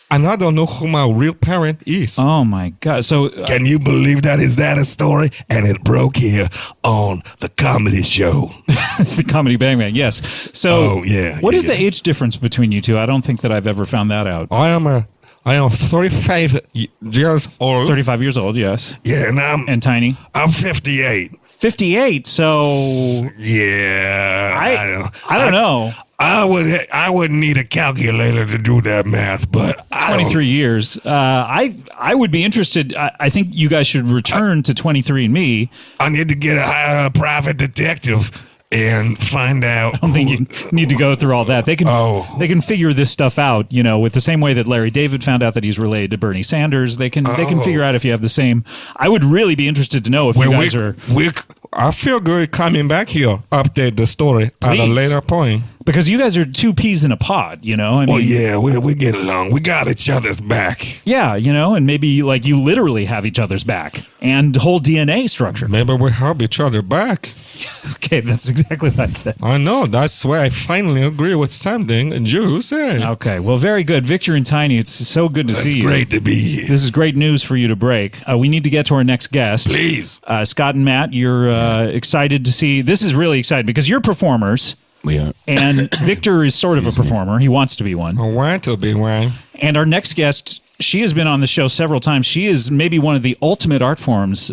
And I don't know who my real parent is. Oh my God! So Can you believe that? Is that a story? And it broke here on the comedy show. the comedy Bang Bang, yes. So, Oh, yeah, what is yeah. the age difference between you two? I don't think that I've ever found that out. I am 35 years old. 35 years old, yes, Yeah, and and tiny. I'm 58. 58. So Yeah, I don't know. I would need a calculator to do that math, but I don't- 23 years. I would be interested. I think you guys should return to 23andMe. I need to hire a private detective and find out. I don't think you need to go through all that. They can figure this stuff out, with the same way that Larry David found out that he's related to Bernie Sanders. They can figure out if you have the same. I would really be interested to know if you guys are. I feel good coming back here, update the story at a Please. later point. Because you guys are two peas in a pod, I mean, Well, yeah, we get along. We got each other's back. yeah, and maybe like you literally have each other's back and whole DNA structure. Maybe we help each other back. Okay, that's exactly what I said. I know. That's why I finally agree with something you said. Okay, well, very good. Victor and Tiny, it's so good to It's see you. great to be here. This is great news for you to break. We need to get to our next guest. Please. Scott and Matt, you're excited to see. This is really exciting because you're performers. We are. And Victor is sort of a performer. He wants to be one. I want to be one. And our next guest, she has been on the show several times. She is maybe one of the ultimate art forms.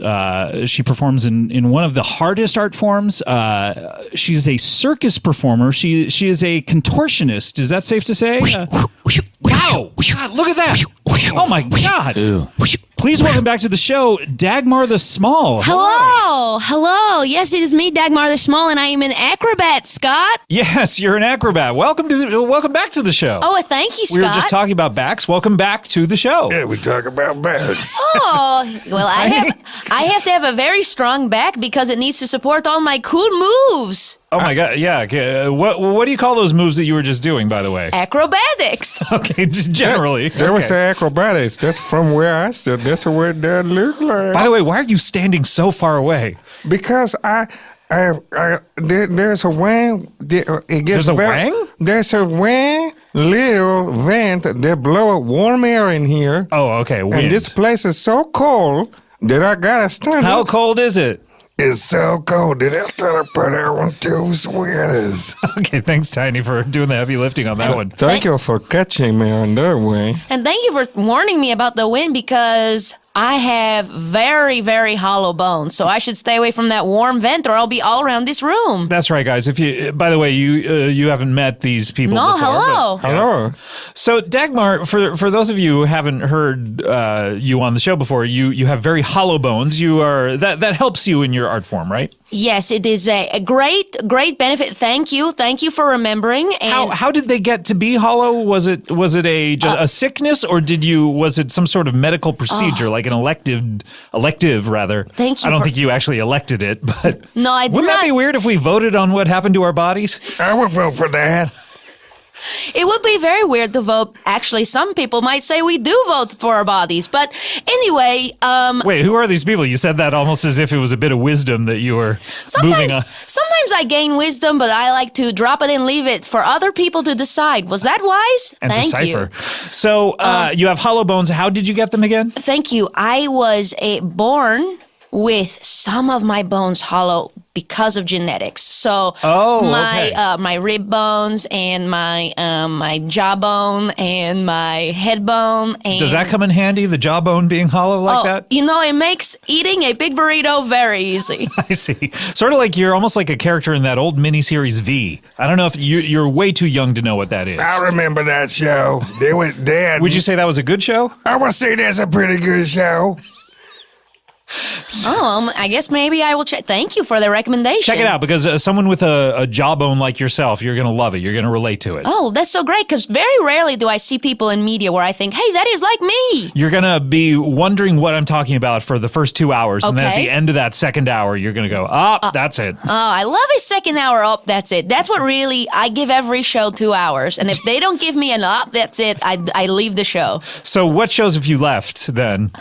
She performs in one of the hardest art forms. She's a circus performer. She is a contortionist. Is that safe to say? Wow! God, look at that! Oh my God! Ew. Please welcome back to the show, Dagmar the Small. Hello. Yes, it is me, Dagmar the Small, and I am an acrobat, Scott. Yes, you're an acrobat. Welcome back to the show. Oh, thank you, Scott. We were just talking about backs. Welcome back to the show. Yeah, we talk about bags. Oh, well, I have to have a very strong back because it needs to support all my cool moves. Oh my God! Yeah. Okay. What do you call those moves that you were just doing? By the way. Acrobatics. Okay, just generally. There was acrobatics. That's from where I stood. That's where that look like. By the way, why are you standing so far away? Because there's a wang. It gets There's a wang? There's a wang little vent that blow warm air in here. Oh, okay. Wind. And this place is so cold that I gotta stand How up. cold is it? It's so cold that I thought I put on 2 sweaters. Okay, thanks, Tiny, for doing the heavy lifting on that one. Thank you for catching me on that way. And thank you for warning me about the wind because I have very, very hollow bones. So I should stay away from that warm vent or I'll be all around this room. That's right, guys. If you, by the way, you haven't met these people No, before. hello. but- Hello. So, Dagmar, for those of you who haven't heard you on the show before, you have very hollow bones. You are that helps you in your art form, right? Yes, it is a great benefit. Thank you for remembering. And How did they get to be hollow? Was it a sickness, or was it some sort of medical procedure, like an elective rather? Thank you I don't for- think you actually elected it, but No, I did wouldn't that not- be weird if we voted on what happened to our bodies? I would vote for that. It would be very weird to vote. Actually, some people might say we do vote for our bodies. But anyway, Wait, who are these people? You said that almost as if it was a bit of wisdom that you were moving on. Sometimes I gain wisdom, but I like to drop it and leave it for other people to decide. Was that wise? And Thank decipher. you. So you have hollow bones. How did you get them again? Thank you. I was born with some of my bones hollow because of genetics. So my rib bones and my jawbone and my head bone. And Does that come in handy, the jawbone being hollow like that? You know, it makes eating a big burrito very easy. I see. Sort of like you're almost like a character in that old miniseries V. I don't know if you're way too young to know what that is. I remember that show. Would you say that was a good show? I would say that's a pretty good show. I guess maybe I will check. Thank you for the recommendation. Check it out, because someone with a jawbone like yourself, you're going to love it. You're going to relate to it. Oh, that's so great, because very rarely do I see people in media where I think, hey, that is like me. You're going to be wondering what I'm talking about for the first 2 hours, and then at the end of that second hour, you're going to go, that's it. Oh, I love a second hour up, that's it. That's what really, I give every show 2 hours, and if they don't give me an up, that's it. I leave the show. So what shows have you left, then?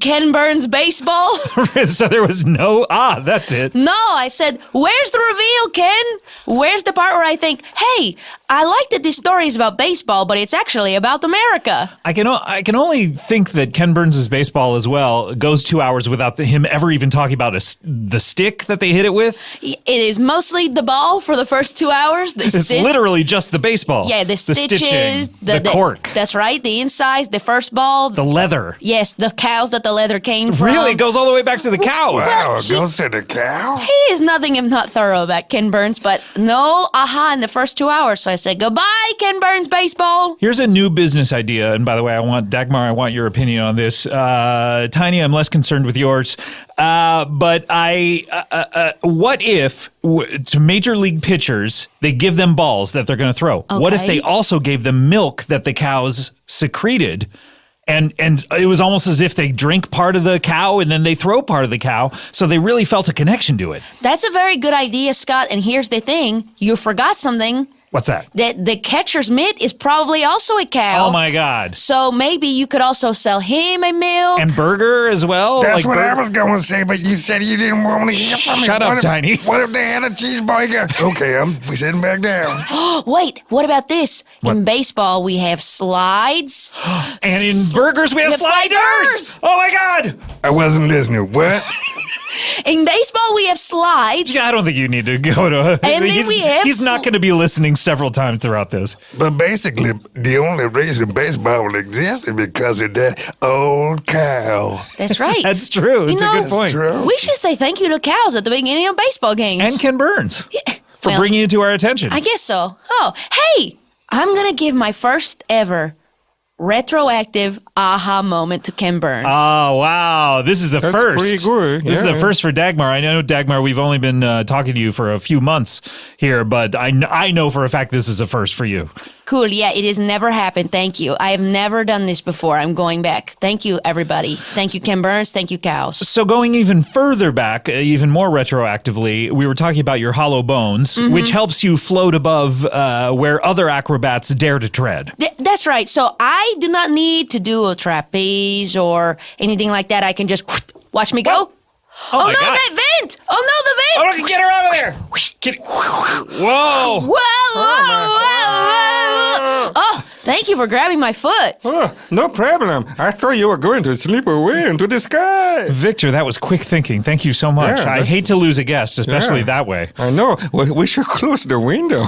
Ken Burns baseball. So there was no, that's it. No, I said, where's the reveal, Ken? Where's the part where I think, hey, I like that this story is about baseball, but it's actually about America. I can only think that Ken Burns' baseball as well goes 2 hours without him ever even talking about the stick that they hit it with. It is mostly the ball for the first 2 hours. It's literally just the baseball. Yeah, the stitches. The cork. That's right, the insides, the first ball. The leather. Yes, the cows that the leather came from. Really? It goes all the way back to the cows. Wow, it goes to the cow? He is nothing if not thorough, that Ken Burns, but no in the first 2 hours. So I said, goodbye, Ken Burns baseball. Here's a new business idea. And by the way, Dagmar, I want your opinion on this. Tiny, I'm less concerned with yours. But what if to major league pitchers, they give them balls that they're going to throw? Okay. What if they also gave them milk that the cows secreted? And it was almost as if they drink part of the cow and then they throw part of the cow. So they really felt a connection to it. That's a very good idea, Scott. And here's the thing. You forgot something. What's that? That the catcher's mitt is probably also a cow. Oh, my God. So maybe you could also sell him a milk. And burger as well? That's what I was going to say, but you said you didn't want to hear from me. Shut up, Tiny. What if they had a cheeseburger? Okay, I'm sitting back down. Wait, what about this? What? In baseball, we have slides. And in burgers, we have sliders. Oh, my God. I wasn't listening. What? In baseball, we have slides. Yeah, I don't think you need to go to... And then we have... He's not going to be listening several times throughout this. But basically, the only reason baseball will exist is because of that old cow. That's right. That's true. It's a good point. True. We should say thank you to cows at the beginning of baseball games. And Ken Burns for bringing it to our attention. I guess so. Oh, hey, I'm going to give my first ever retroactive aha moment to Ken Burns. Oh, wow. This is a That's first. pretty good. This is a first for Dagmar. I know, Dagmar, we've only been talking to you for a few months here, but I know for a fact this is a first for you. Cool. Yeah, it has never happened. Thank you. I have never done this before. I'm going back. Thank you, everybody. Thank you, Ken Burns. Thank you, cows. So going even further back, even more retroactively, we were talking about your hollow bones, which helps you float above where other acrobats dare to tread. That's right. So I do not need to do a trapeze or anything like that. I can just watch me go. Oh no, my God. that vent! Oh no, the vent! Oh, look, get her out of there! Whoa! Whoa! Oh, thank you for grabbing my foot. Oh, no problem. I thought you were going to slip away into the sky. Victor, that was quick thinking. Thank you so much. Yeah, I hate to lose a guest, especially that way. I know. We should close the window.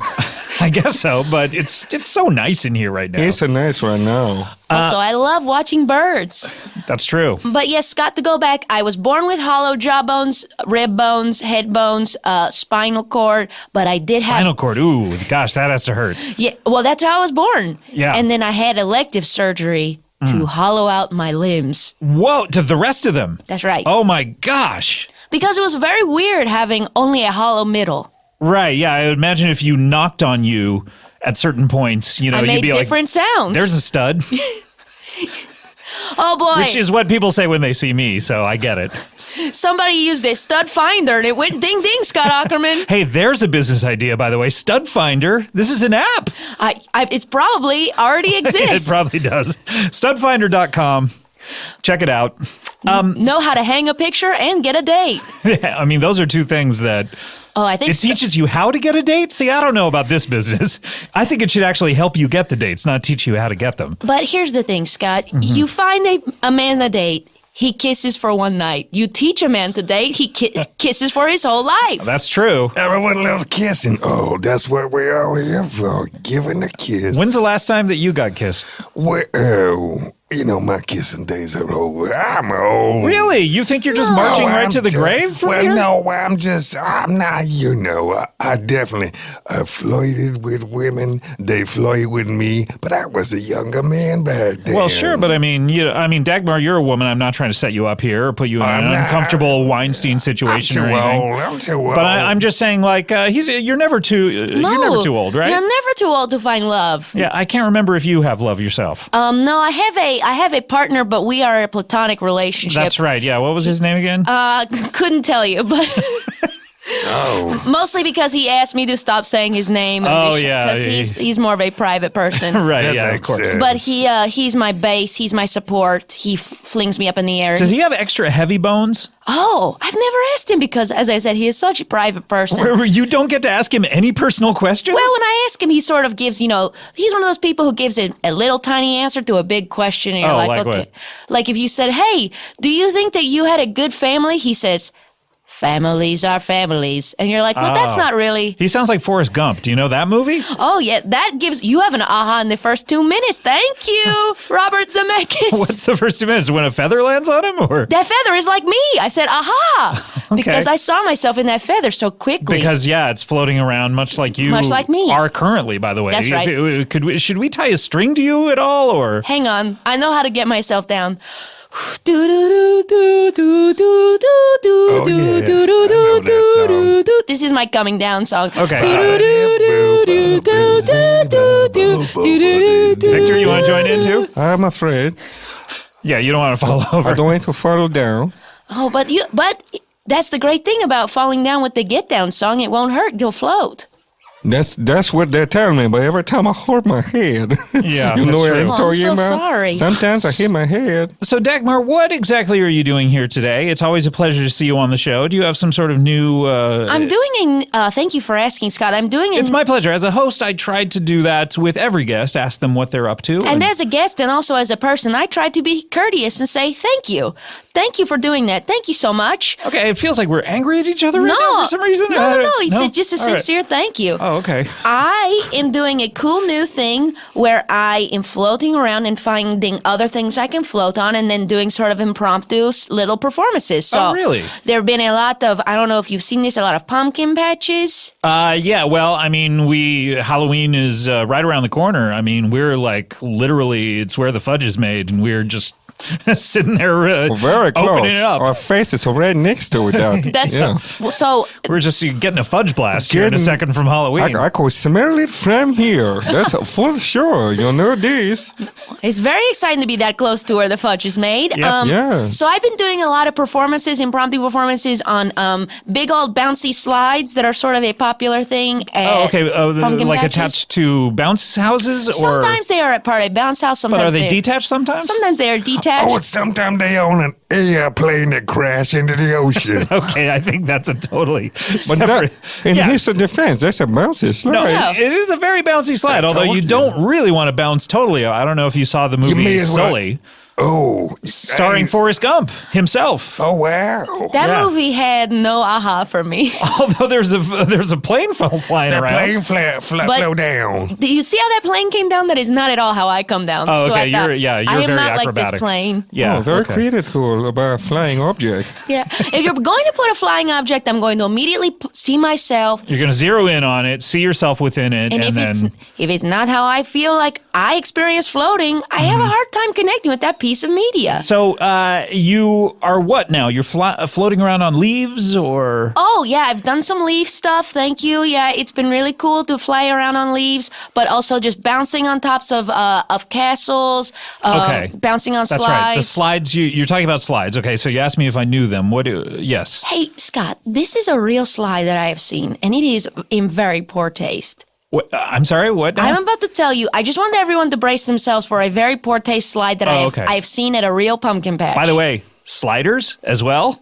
I guess so, but it's so nice in here right now. It's a nice one now. Also, I love watching birds. That's true. But yes, Scott, to go back, I was born with hollow jaw bones, rib bones, head bones, spinal cord, but I did have... Spinal cord, ooh, gosh, that has to hurt. Yeah, well, that's how I was born. Yeah. And then I had elective surgery to hollow out my limbs. Whoa, to the rest of them? That's right. Oh my gosh. Because it was very weird having only a hollow middle. Right, yeah, I would imagine if you knocked on you at certain points, I you'd made be different sounds. There's a stud. Oh, boy. Which is what people say when they see me, so I get it. Somebody used a stud finder and it went ding ding, Scott Aukerman. Hey, there's a business idea, by the way. Stud Finder. This is an app. It's probably already exists. It probably does. Studfinder.com. Check it out. Know how to hang a picture and get a date. Yeah, I mean, those are two things that... I think it teaches you how to get a date? See, I don't know about this business. I think it should actually help you get the dates, not teach you how to get them. But here's the thing, Scott. You find a man a date. He kisses for one night. You teach a man to date, he kisses for his whole life. That's true. Everyone loves kissing. Oh, that's what we're all here for, giving a kiss. When's the last time that you got kissed? Well, my kissing days are over. I'm old. Really? You think you're just marching right to the grave from here? No, I'm not, I definitely flirted with women. They flirted with me, but I was a younger man back then. Well, sure, but I mean, Dagmar, you're a woman. I'm not trying to set you up here or put you in an uncomfortable Weinstein situation or anything. I'm too old. But I'm just saying, like, you're never too old, right? You're never too old to find love. Yeah, I can't remember if you have love yourself. No, I have a partner, but we are a platonic relationship. That's right. Yeah. What was his name again? Couldn't tell you, but mostly because he asked me to stop saying his name. Because he's more of a private person. Right. Yeah. Of course. Sense. But he's my base. He's my support. He flings me up in the air. Does he have extra heavy bones? Oh, I've never asked him because, as I said, he is such a private person. You don't get to ask him any personal questions? Well, when I ask him, he sort of gives, he's one of those people who gives a little tiny answer to a big question. And you're like okay. What? Like if you said, hey, do you think that you had a good family? He says, families are families. And you're like, well, that's not really. He sounds like Forrest Gump. Do you know that movie? Oh, yeah. That gives, you have an aha in the first 2 minutes. Thank you, Robert Zemeckis. What's the first 2 minutes? When a feather lands on him? Or that feather is like me. I said, aha. Okay. Because I saw myself in that feather so quickly. Because, it's floating around much like you me. are currently, by the way. That's right. Should we tie a string to you at all? Or hang on. I know how to get myself down. This is my coming down song. Okay. Victor, you want to join in too? I'm afraid. Yeah, you don't want to fall over. I don't want to fall down. Oh, but that's the great thing about falling down with the Get Down song. It won't hurt. You'll float. That's what they're telling me, but every time I hurt my head. Yeah, you know what I'm I'm talking so about? sorry. Sometimes I hit my head. So, Dagmar, what exactly are you doing here today? It's always a pleasure to see you on the show. Do you have some sort of new... I'm doing thank you for asking, Scott. It's my pleasure. As a host, I tried to do that with every guest, ask them what they're up to. And as a guest and also as a person, I tried to be courteous and say thank you. Thank you for doing that. Thank you so much. Okay, it feels like we're angry at each other right now for some reason. No. It's just a sincere thank you. Oh, okay. I am doing a cool new thing where I am floating around and finding other things I can float on and then doing sort of impromptu little performances. So really? There have been a lot of, I don't know if you've seen this, a lot of pumpkin patches. Yeah, well, I mean, Halloween is right around the corner. I mean, we're like literally, it's where the fudge is made and we're just sitting there very close. Opening it up. Our faces are right next to it. That's so. We're just getting a fudge blast here in a second from Halloween. I could smell it from here. That's for sure. You know this. It's very exciting to be that close to where the fudge is made. Yep. So I've been doing a lot of performances, impromptu performances on big old bouncy slides that are sort of a popular thing. Okay. Pumpkin like patches. attached to bounce houses? Sometimes they are a part of a bounce house. Sometimes but are they detached sometimes? Sometimes they are detached. Oh, sometimes they on an airplane that crashed into the ocean. Okay, I think that's a totally But separate... in his defense, that's a bouncy slide. No, it is a very bouncy slide, although you don't really want to bounce totally. I don't know if you saw the movie Sully. Oh. Starring Forrest Gump himself. Oh, wow. That movie had no aha for me. Although there's a plane flying that around. That plane flew down. Do you see how that plane came down? That is not at all how I come down. Oh, okay. So I thought, you're I am very not acrobatic. like this plane. Yeah. Very critical about a flying object. Yeah. If you're going to put a flying object, I'm going to immediately see myself. You're going to zero in on it, see yourself within it, and then... if it's not how I feel like I experience floating, I have a hard time connecting with that piece of media. So you are what now? You're floating around on leaves or? Oh, yeah, I've done some leaf stuff. Thank you. Yeah, it's been really cool to fly around on leaves, but also just bouncing on tops of castles, bouncing on slides. That's right. The slides, you're talking about slides. Okay, so you asked me if I knew them. Yes. Hey, Scott, this is a real slide that I have seen, and it is in very poor taste. What, I'm sorry, what now? I'm about to tell you, I just want everyone to brace themselves for a very poor taste slide that I've seen at a real pumpkin patch. By the way, sliders as well?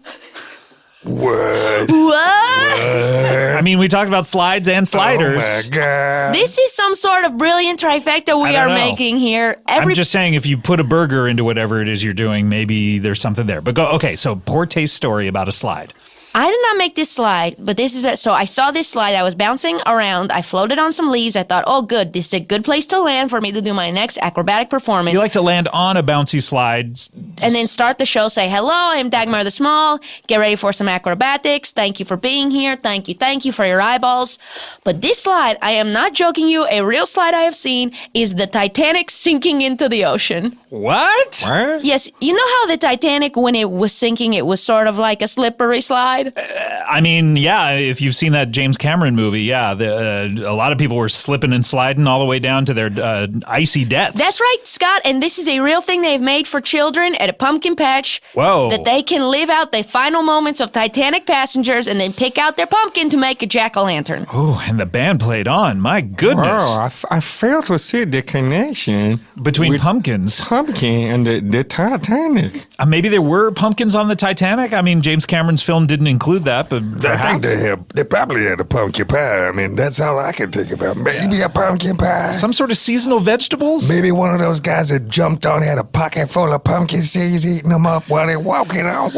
What? I mean, we talked about slides and sliders. Oh, my God. This is some sort of brilliant trifecta we are making here. I'm just saying, if you put a burger into whatever it is you're doing, maybe there's something there. But okay, so poor taste story about a slide. I did not make this slide, but this is so I saw this slide. I was bouncing around. I floated on some leaves. I thought, oh, good. This is a good place to land for me to do my next acrobatic performance. You like to land on a bouncy slide. And then start the show, say, hello, I'm Dagmar the Small. Get ready for some acrobatics. Thank you for being here. Thank you for your eyeballs. But this slide, I am not joking you, a real slide I have seen is the Titanic sinking into the ocean. What? Yes, you know how the Titanic, when it was sinking, it was sort of like a slippery slide? I mean, yeah, if you've seen that James Cameron movie, yeah, a lot of people were slipping and sliding all the way down to their icy deaths. That's right, Scott, and this is a real thing they've made for children at a pumpkin patch. Whoa. That they can live out the final moments of Titanic passengers and then pick out their pumpkin to make a jack-o'-lantern. Oh, and the band played on. My goodness. Wow, I fail to see the connection between pumpkins. Pumpkin and the Titanic. Maybe there were pumpkins on the Titanic. I mean, James Cameron's film didn't include that, but perhaps. I think they probably had a pumpkin pie. I mean, that's all I can think about. Maybe a pumpkin pie. Some sort of seasonal vegetables? Maybe one of those guys that jumped on had a pocket full of pumpkin seeds, eating them up while they're walking around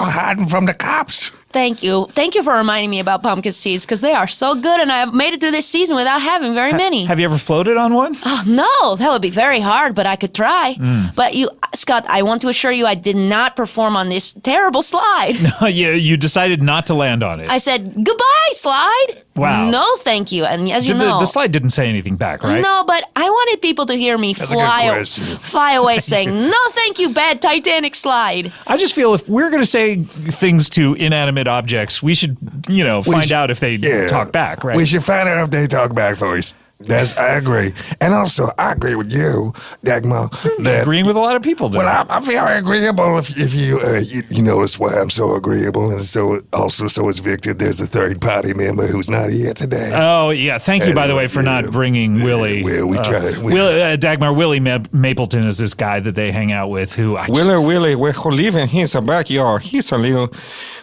hiding from the cops. Thank you. Thank you for reminding me about pumpkin seeds because they are so good and I've made it through this season without having very many. Have you ever floated on one? Oh, no. That would be very hard, but I could try. But Scott, I want to assure you I did not perform on this terrible slide. No, you decided not to land on it. I said, goodbye, slide. Wow. No, thank you. And as you know. The slide didn't say anything back, right? No, but I wanted people to hear me fly away saying, no, thank you, bad Titanic slide. I just feel if we're going to say things to inanimate objects, we should, find out if they talk back, right? We should find out if they talk back first. I agree. And also, I agree with you, Dagmar. Agreeing with a lot of people, though. Well, I'm very agreeable if you notice why I'm so agreeable. And so is Victor. There's a third party member who's not here today. Oh, yeah. Thank you, by the way, for not bringing Willie. Well, we tried. Dagmar, Willie Mapleton is this guy that they hang out with who... Willie, we live in his backyard. He's a little...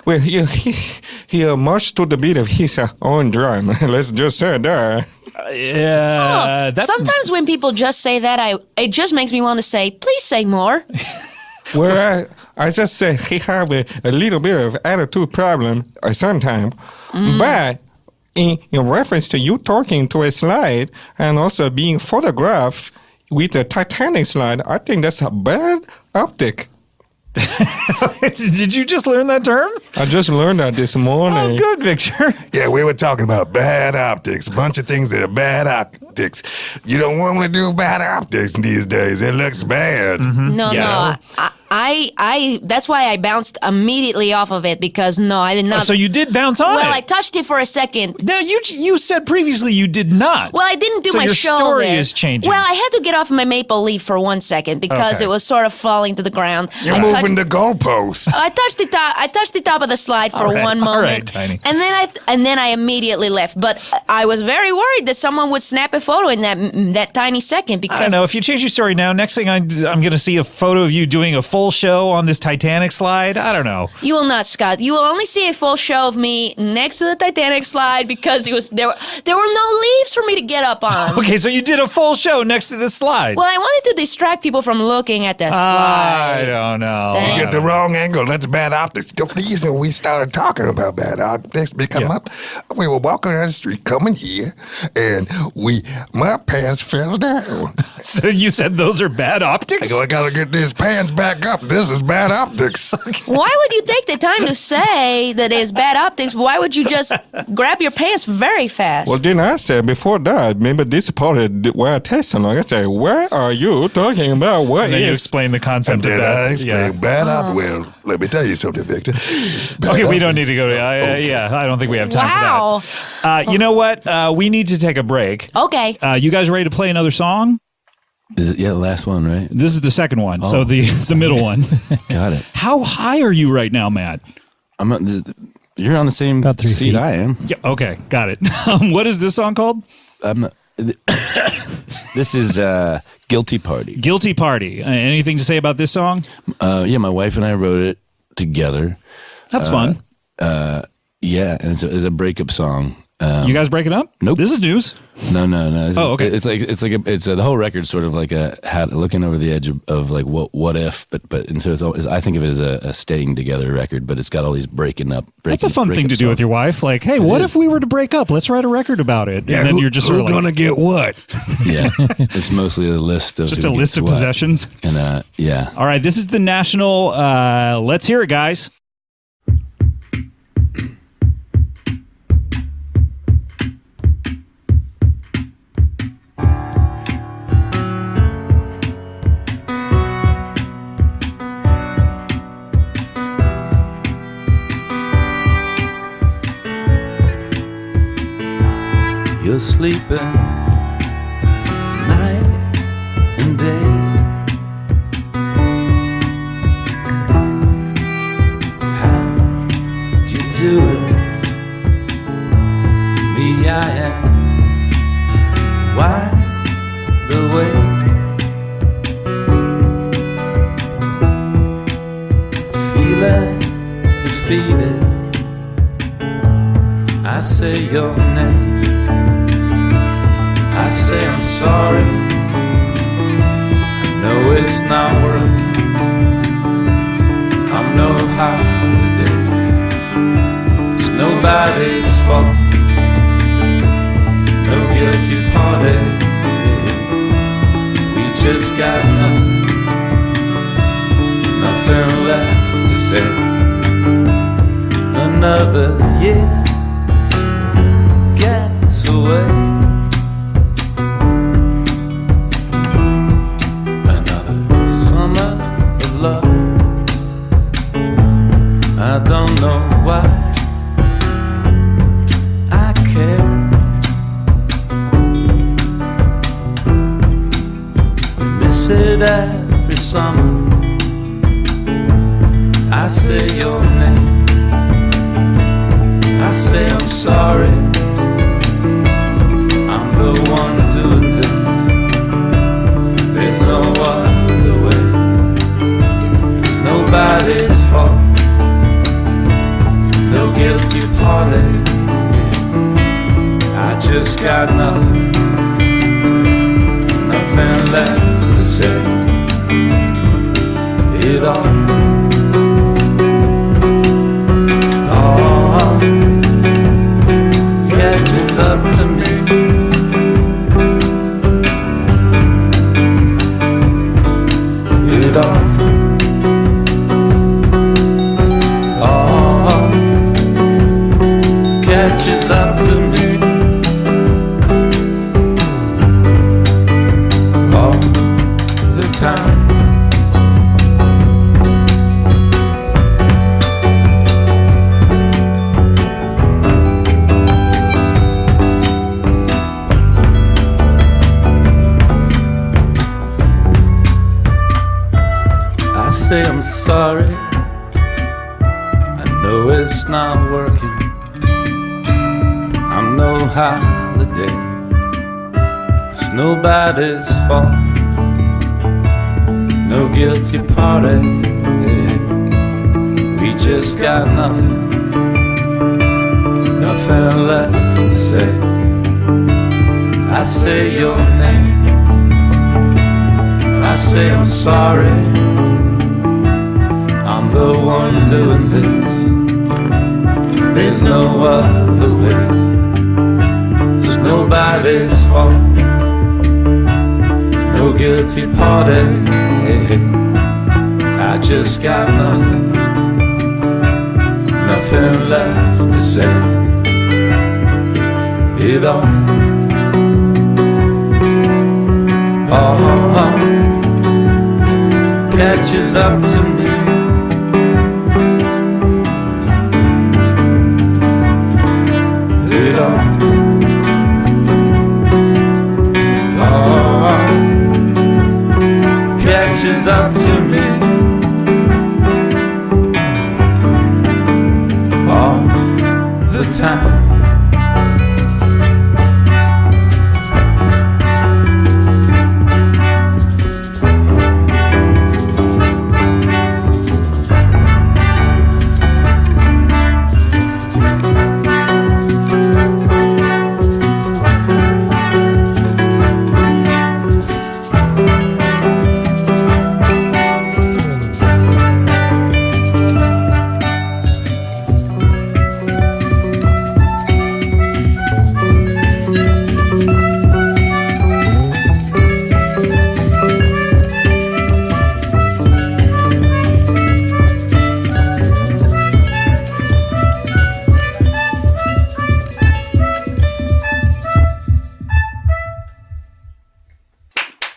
Well, he marched to the beat of his own drum. Let's just say that. Sometimes when people just say that, it just makes me want to say, please say more. Well, I just say he have a little bit of attitude problem sometimes. But in reference to you talking to a slide and also being photographed with a Titanic slide, I think that's a bad optic. Did you just learn that term? I just learned that this morning. Oh, good, Victor. Yeah, we were talking about bad optics. A bunch of things that are bad optics. You don't want to do bad optics these days. It looks bad. No. I that's why I bounced immediately off of it because I did not. So you did bounce on it? Well, I touched it for a second. No, you said previously you did not. Well, I didn't do so my your show story there. is changing. Well, I had to get off my maple leaf for 1 second because it was sort of falling to the ground. You're moving the goalposts. I touched the top of the slide for one moment. All right, Tiny. And then I immediately left. But I was very worried that someone would snap a photo in that tiny second because I don't know. If you change your story now, next thing I'm going to see a photo of you doing a full show on this Titanic slide. I don't know. You will not, Scott. You will only see a full show of me next to the Titanic slide because there were no leaves for me to get up on. Okay, so you did a full show next to the slide. Well, I wanted to distract people from looking at the slide. I don't know. You get the wrong angle. That's bad optics. The reason we started talking about bad optics, we were walking down the street coming here, and my pants fell down. So you said those are bad optics? I gotta get these pants back up. This is bad optics. Why would you take the time to say that it's bad optics? Why would you just grab your pants very fast? Well, then I said before that, maybe this part where I text him, I said, where are you talking about? What And then you is? explain the concept And of then that. I explained bad optics. Well, let me tell you something, Victor. Okay, we don't need to go to I don't think we have time Wow. for that. You know what? We need to take a break. Okay. You guys ready to play another song? Is it the last one, right? This is the second one, so the middle one. Got it. How high are you right now, Matt? You're on the same About 3 seat feet. I am. Yeah, okay, got it. What is this song called? This is Guilty Party. Guilty Party. Anything to say about this song? Yeah, my wife and I wrote it together. That's fun. Yeah, and it's a breakup song. You guys breaking up? Nope. This is news. No. Okay. It's the whole record's sort of like looking over the edge of like what if, but and so it's I think of it as a staying together record, but it's got all these breaking up. That's a fun thing to do with your wife. Like, hey, what if we were to break up? Let's write a record about it. Yeah, and then you're just sort of like, gonna get what? Yeah, it's mostly a list of just who a list gets of what. possessions. And yeah. All right, this is the national. Let's hear it, guys. You're sleeping night and day. How'd you do it? Me, I am wide awake. Feeling defeated. I say your name. I say I'm sorry. I know it's not working. I'm no holiday. It's nobody's fault. No guilty party. We just got nothing left to say. Another year gets away. Love. I don't know why I care. We miss it every summer. I say your name. I say I'm sorry. I'm the one doing this. There's no other way. Nobody's fault. No guilty party. I just got nothing left to say. It all catches up to me. It all catches up to me all the time. I say I'm sorry. I know it's not working. I'm no holiday. It's nobody's fault. No guilty party. We just got nothing left to say. I say your name. I say I'm sorry. I'm the one doing this. There's no other way. It's nobody's fault. No guilty party. I I just got nothing left to say. It all catches up to me. It all catches up to me all the time.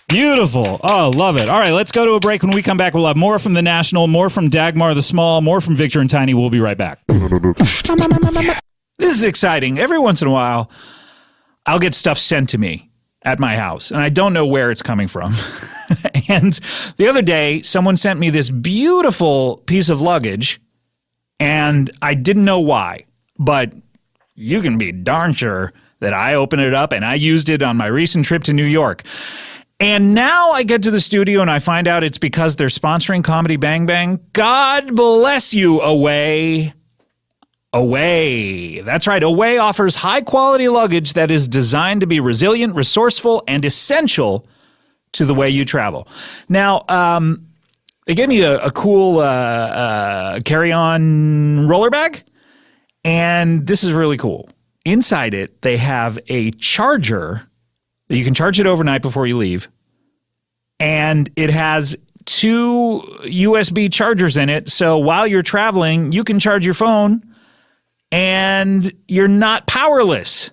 Beautiful. Oh, love it. All right, let's go to a break. When we come back, we'll have more from the National, more from Dagmar the Small, more from Victor and Tiny. We'll be right back. This is exciting. Every once in a while, I'll get stuff sent to me at my house, and I don't know where it's coming from. And the other day, someone sent me this beautiful piece of luggage, and I didn't know why, but you can be darn sure that I opened it up and I used it on my recent trip to New York. And now I get to the studio and I find out it's because they're sponsoring Comedy Bang Bang. God bless you, Away. Away. That's right. Away offers high-quality luggage that is designed to be resilient, resourceful, and essential to the way you travel. Now, they gave me a cool carry-on roller bag, and this is really cool. Inside it, they have a charger. You can charge it overnight before you leave. And it has 2 USB chargers in it. So while you're traveling, you can charge your phone and you're not powerless.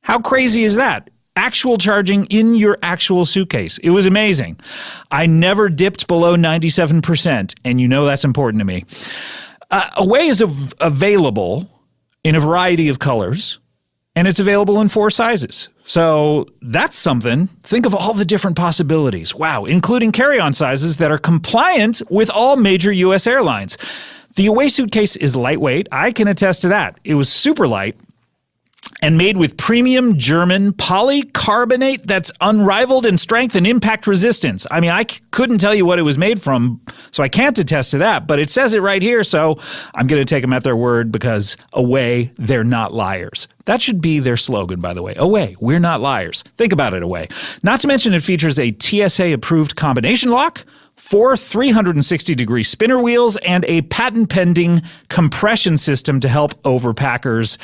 How crazy is that? Actual charging in your actual suitcase. It was amazing. I never dipped below 97%. And you know that's important to me. Away is available in a variety of colors. And it's available in 4 sizes. So that's something. Think of all the different possibilities. Wow, including carry-on sizes that are compliant with all major U.S. airlines. The Away suitcase is lightweight. I can attest to that. It was super light and made with premium German polycarbonate that's unrivaled in strength and impact resistance. I mean, I couldn't tell you what it was made from, so I can't attest to that, but it says it right here, so I'm going to take them at their word because Away, they're not liars. That should be their slogan, by the way. Away, we're not liars. Think about it, Away. Not to mention it features a TSA-approved combination lock, 4 360-degree spinner wheels, and a patent-pending compression system to help overpackers.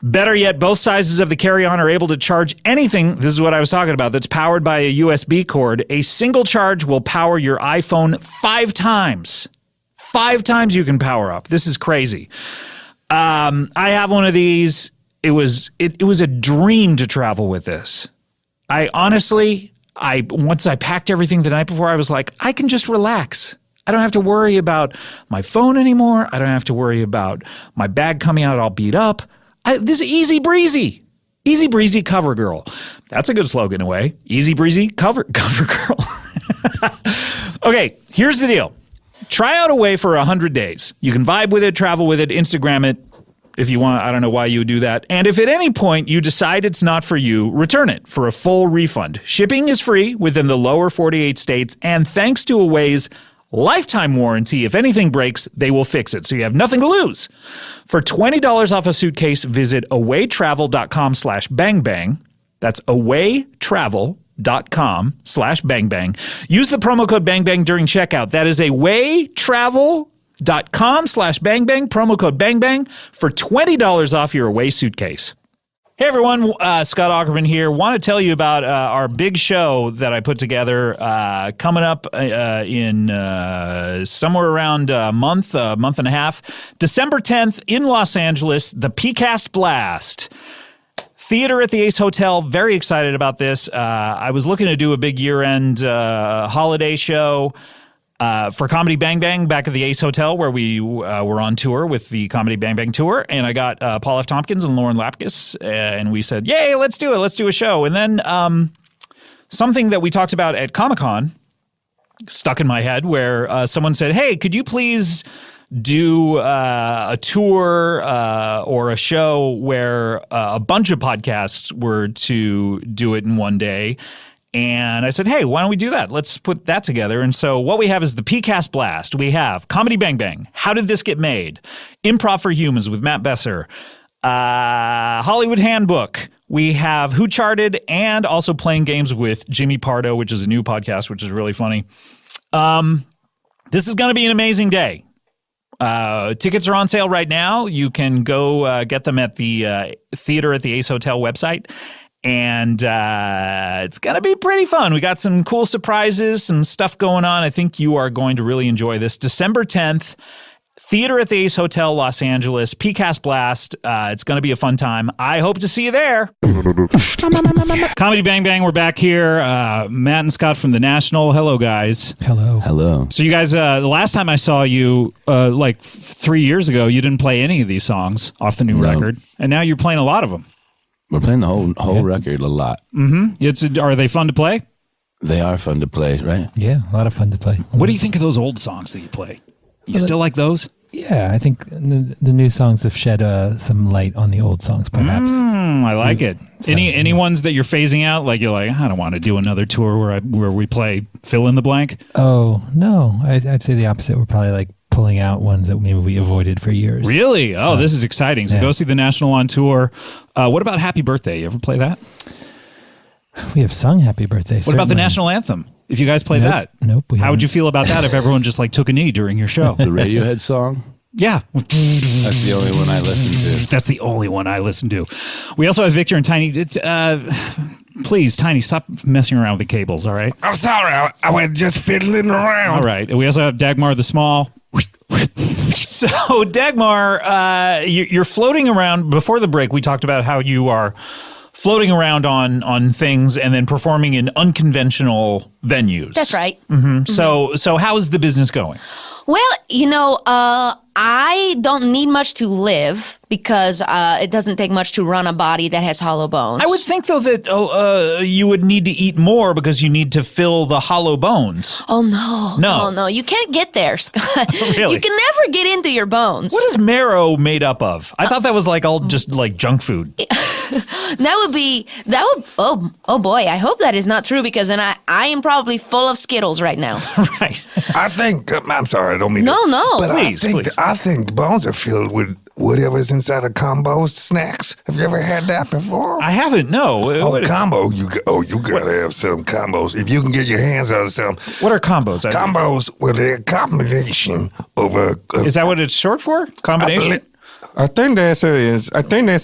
Better yet, both sizes of the carry-on are able to charge anything, this is what I was talking about, that's powered by a USB cord. A single charge will power your iPhone 5 times. 5 times you can power up. This is crazy. I have one of these. It was a dream to travel with this. Once I packed everything the night before, I was like, I can just relax. I don't have to worry about my phone anymore. I don't have to worry about my bag coming out all beat up. This is easy breezy. Easy breezy cover girl. That's a good slogan in a way. Easy breezy cover girl. Okay, here's the deal. Try out Away for 100 days. You can vibe with it, travel with it, Instagram it if you want. I don't know why you would do that. And if at any point you decide it's not for you, return it for a full refund. Shipping is free within the lower 48 states, and thanks to Away's lifetime warranty, if anything breaks, they will fix it. So you have nothing to lose. For $20 off a suitcase, visit awaytravel.com/bangbang. That's awaytravel.com/bangbang. Use the promo code bangbang during checkout. That is awaytravel.com/bangbang, promo code bangbang for $20 off your Away suitcase. Hey everyone, Scott Aukerman here. Want to tell you about our big show that I put together coming up in somewhere around a month and a half. December 10th in Los Angeles, the PCast Blast. Theater at the Ace Hotel. Very excited about this. I was looking to do a big year-end holiday show for Comedy Bang Bang back at the Ace Hotel, where we were on tour with the Comedy Bang Bang tour, and I got Paul F. Tompkins and Lauren Lapkus, and we said, yay, let's do it. Let's do a show. And then something that we talked about at Comic-Con stuck in my head, where someone said, hey, could you please do a tour or a show where a bunch of podcasts were to do it in one day? And I said, hey, why don't we do that? Let's put that together. And so what we have is the PCast Blast. We have Comedy Bang Bang, How Did This Get Made? Improv for Humans with Matt Besser, Hollywood Handbook. We have Who Charted, and also Playing Games with Jimmy Pardo, which is a new podcast, which is really funny. This is going to be an amazing day. Tickets are on sale right now. You can go get them at the Theater at the Ace Hotel website. And it's going to be pretty fun. We got some cool surprises, some stuff going on. I think you are going to really enjoy this. December 10th, Theater at the Ace Hotel, Los Angeles, PCast Blast. It's going to be a fun time. I hope to see you there. Comedy Bang Bang, we're back here. Matt and Scott from The National. Hello, guys. Hello. Hello. So you guys, the last time I saw you, 3 years ago, you didn't play any of these songs off the new record. And now you're playing a lot of them. We're playing the whole record a lot. Mm-hmm. Are they fun to play? They are fun to play, right? Yeah, a lot of fun to play. What do you think of those old songs that you play? You still like those? Yeah, I think the new songs have shed some light on the old songs, perhaps. I like it. So, Any ones that you're phasing out? Like you're like, I don't want to do another tour where we play fill in the blank. Oh no, I'd say the opposite. We're probably like pulling out ones that maybe we avoided for years. Really? Oh, this is exciting. So go see The National on tour. What about Happy Birthday? You ever play that? We have sung Happy Birthday. What about the National Anthem? If you guys play that? Nope. How would you feel about that if everyone just like took a knee during your show? The Radiohead song? Yeah. That's the only one I listen to. That's the only one I listen to. We also have Victor and Tiny. Please, Tiny, stop messing around with the cables, all right? I'm sorry. I was just fiddling around. All right. And we also have Dagmar the Small. So, Dagmar, you're floating around. Before the break, we talked about how you are floating around on things and then performing in unconventional venues. That's right. Mm-hmm. So how's the business going? Well, I don't need much to live because it doesn't take much to run a body that has hollow bones. I would think, though, that you would need to eat more because you need to fill the hollow bones. Oh, no. No. You can't get there, Scott. Really? You can never get into your bones. What is marrow made up of? I thought that was like all just like junk food. Oh boy, I hope that is not true because then I am probably full of Skittles right now. Right. I think, I'm sorry, I don't mean No. But Please. I think bones are filled with whatever's inside of combo snacks. Have you ever had that before? I haven't, no. Combo, you gotta have some combos. If you can get your hands on some. What are combos? Combos, well, they're a combination of a... Is that what it's short for? Combination? I think there's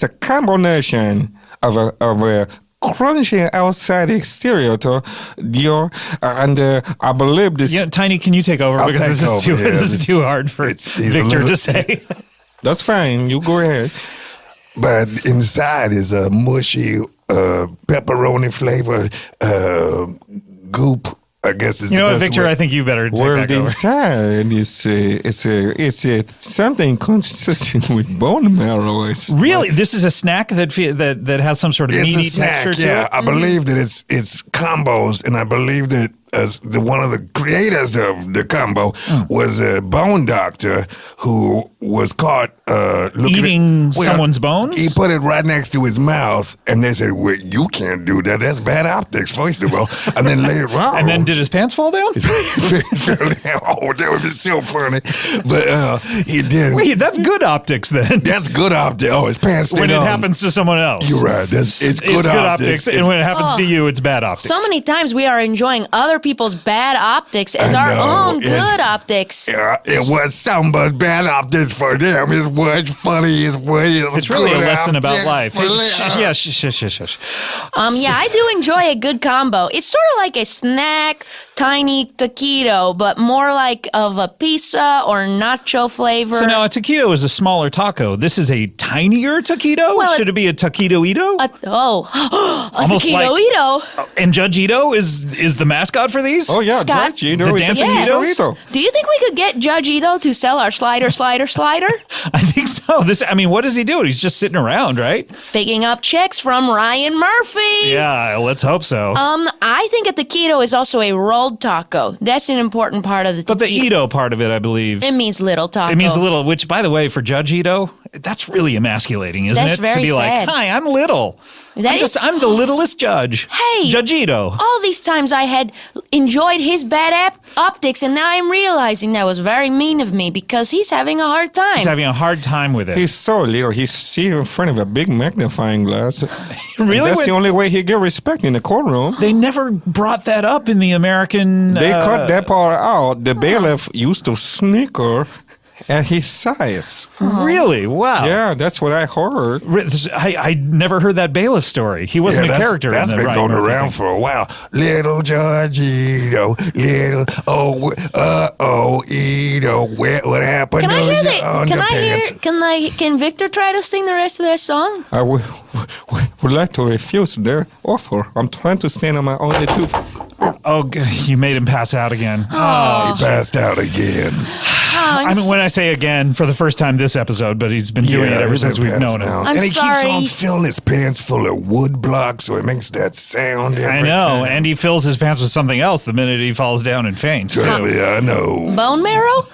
a combination of a crunchy outside exterior to your, and I believe this. Yeah, Tiny, can you take over I'll because take this over, is yeah, too hard for Victor to say. That's fine. You go ahead. But inside is a mushy pepperoni flavor goop. I guess is You know the what, best Victor? way. I think you better take Well, back over. inside it's something consistent with bone marrow. Really, this is a snack that has some sort of It's meaty a snack, texture to yeah. it. I believe that it's combos, and I believe that as one of the creators of the combo was a bone doctor who was caught Eating someone's bones? He put it right next to his mouth, and they said, "Well, you can't do that. That's bad optics." First of all, and then later on, And then did his pants fall down? oh, that would be so funny. But he didn't. Wait, that's good optics then. That's good optics. Oh, his pants stayed When it on. happens to someone else. You're right. It's good It's good optics. optics, and when it happens to you, it's bad optics. So many times we are enjoying other people's bad optics as our own good optics. Yeah, it was some but bad optics for them. It was funny. It's really a lesson about life. Yeah, I do enjoy a good combo. It's sort of like a snack, tiny taquito, but more like of a pizza or nacho flavor. So now a taquito is a smaller taco. This is a tinier taquito? Well, should it be a taquito-ito? A taquito-ito. And Judge Ito is the mascot for these? Oh, yeah. Scott, Judge Ito the is dancing a Itos? Ito. Do you think we could get Judge Ito to sell our slider? I think so. What is he doing? He's just sitting around, right? Picking up checks from Ryan Murphy. Yeah, let's hope so. I think a taquito is also a rolled taco. That's an important part of the taquito. But the Ito part of it, I believe. It means little taco. It means little, which, by the way, for Judge Ito, that's really emasculating, isn't That's it? very to be sad. like, hi, I'm little. I'm the littlest judge. Hey. Judge Ito. All these times I had enjoyed his bad optics, and now I'm realizing that was very mean of me because he's having a hard time. He's having a hard time with it. He's so little. He's sitting in front of a big magnifying glass. Really? That's the only way he get respect in the courtroom. They never brought that up in the American... They cut that part out. The bailiff used to snicker at his size. Really? Wow. Yeah, that's what I heard. I never heard that bailiff story. He wasn't a character That's in the been going around for a while. Little Judge Ito, little Ito, what happened? Can I hear Can Victor try to sing the rest of that song? I would like to refuse their offer. I'm trying to stand on my only two. Oh, you made him pass out again. Oh. He passed out again. I mean, when I say again, for the first time this episode, but he's been doing it ever since we've known him. I'm and he sorry. keeps on filling his pants full of wood blocks, so it makes that sound every I know, time. and he fills his pants with something else the minute he falls down and faints. Trust me, I know. Bone marrow?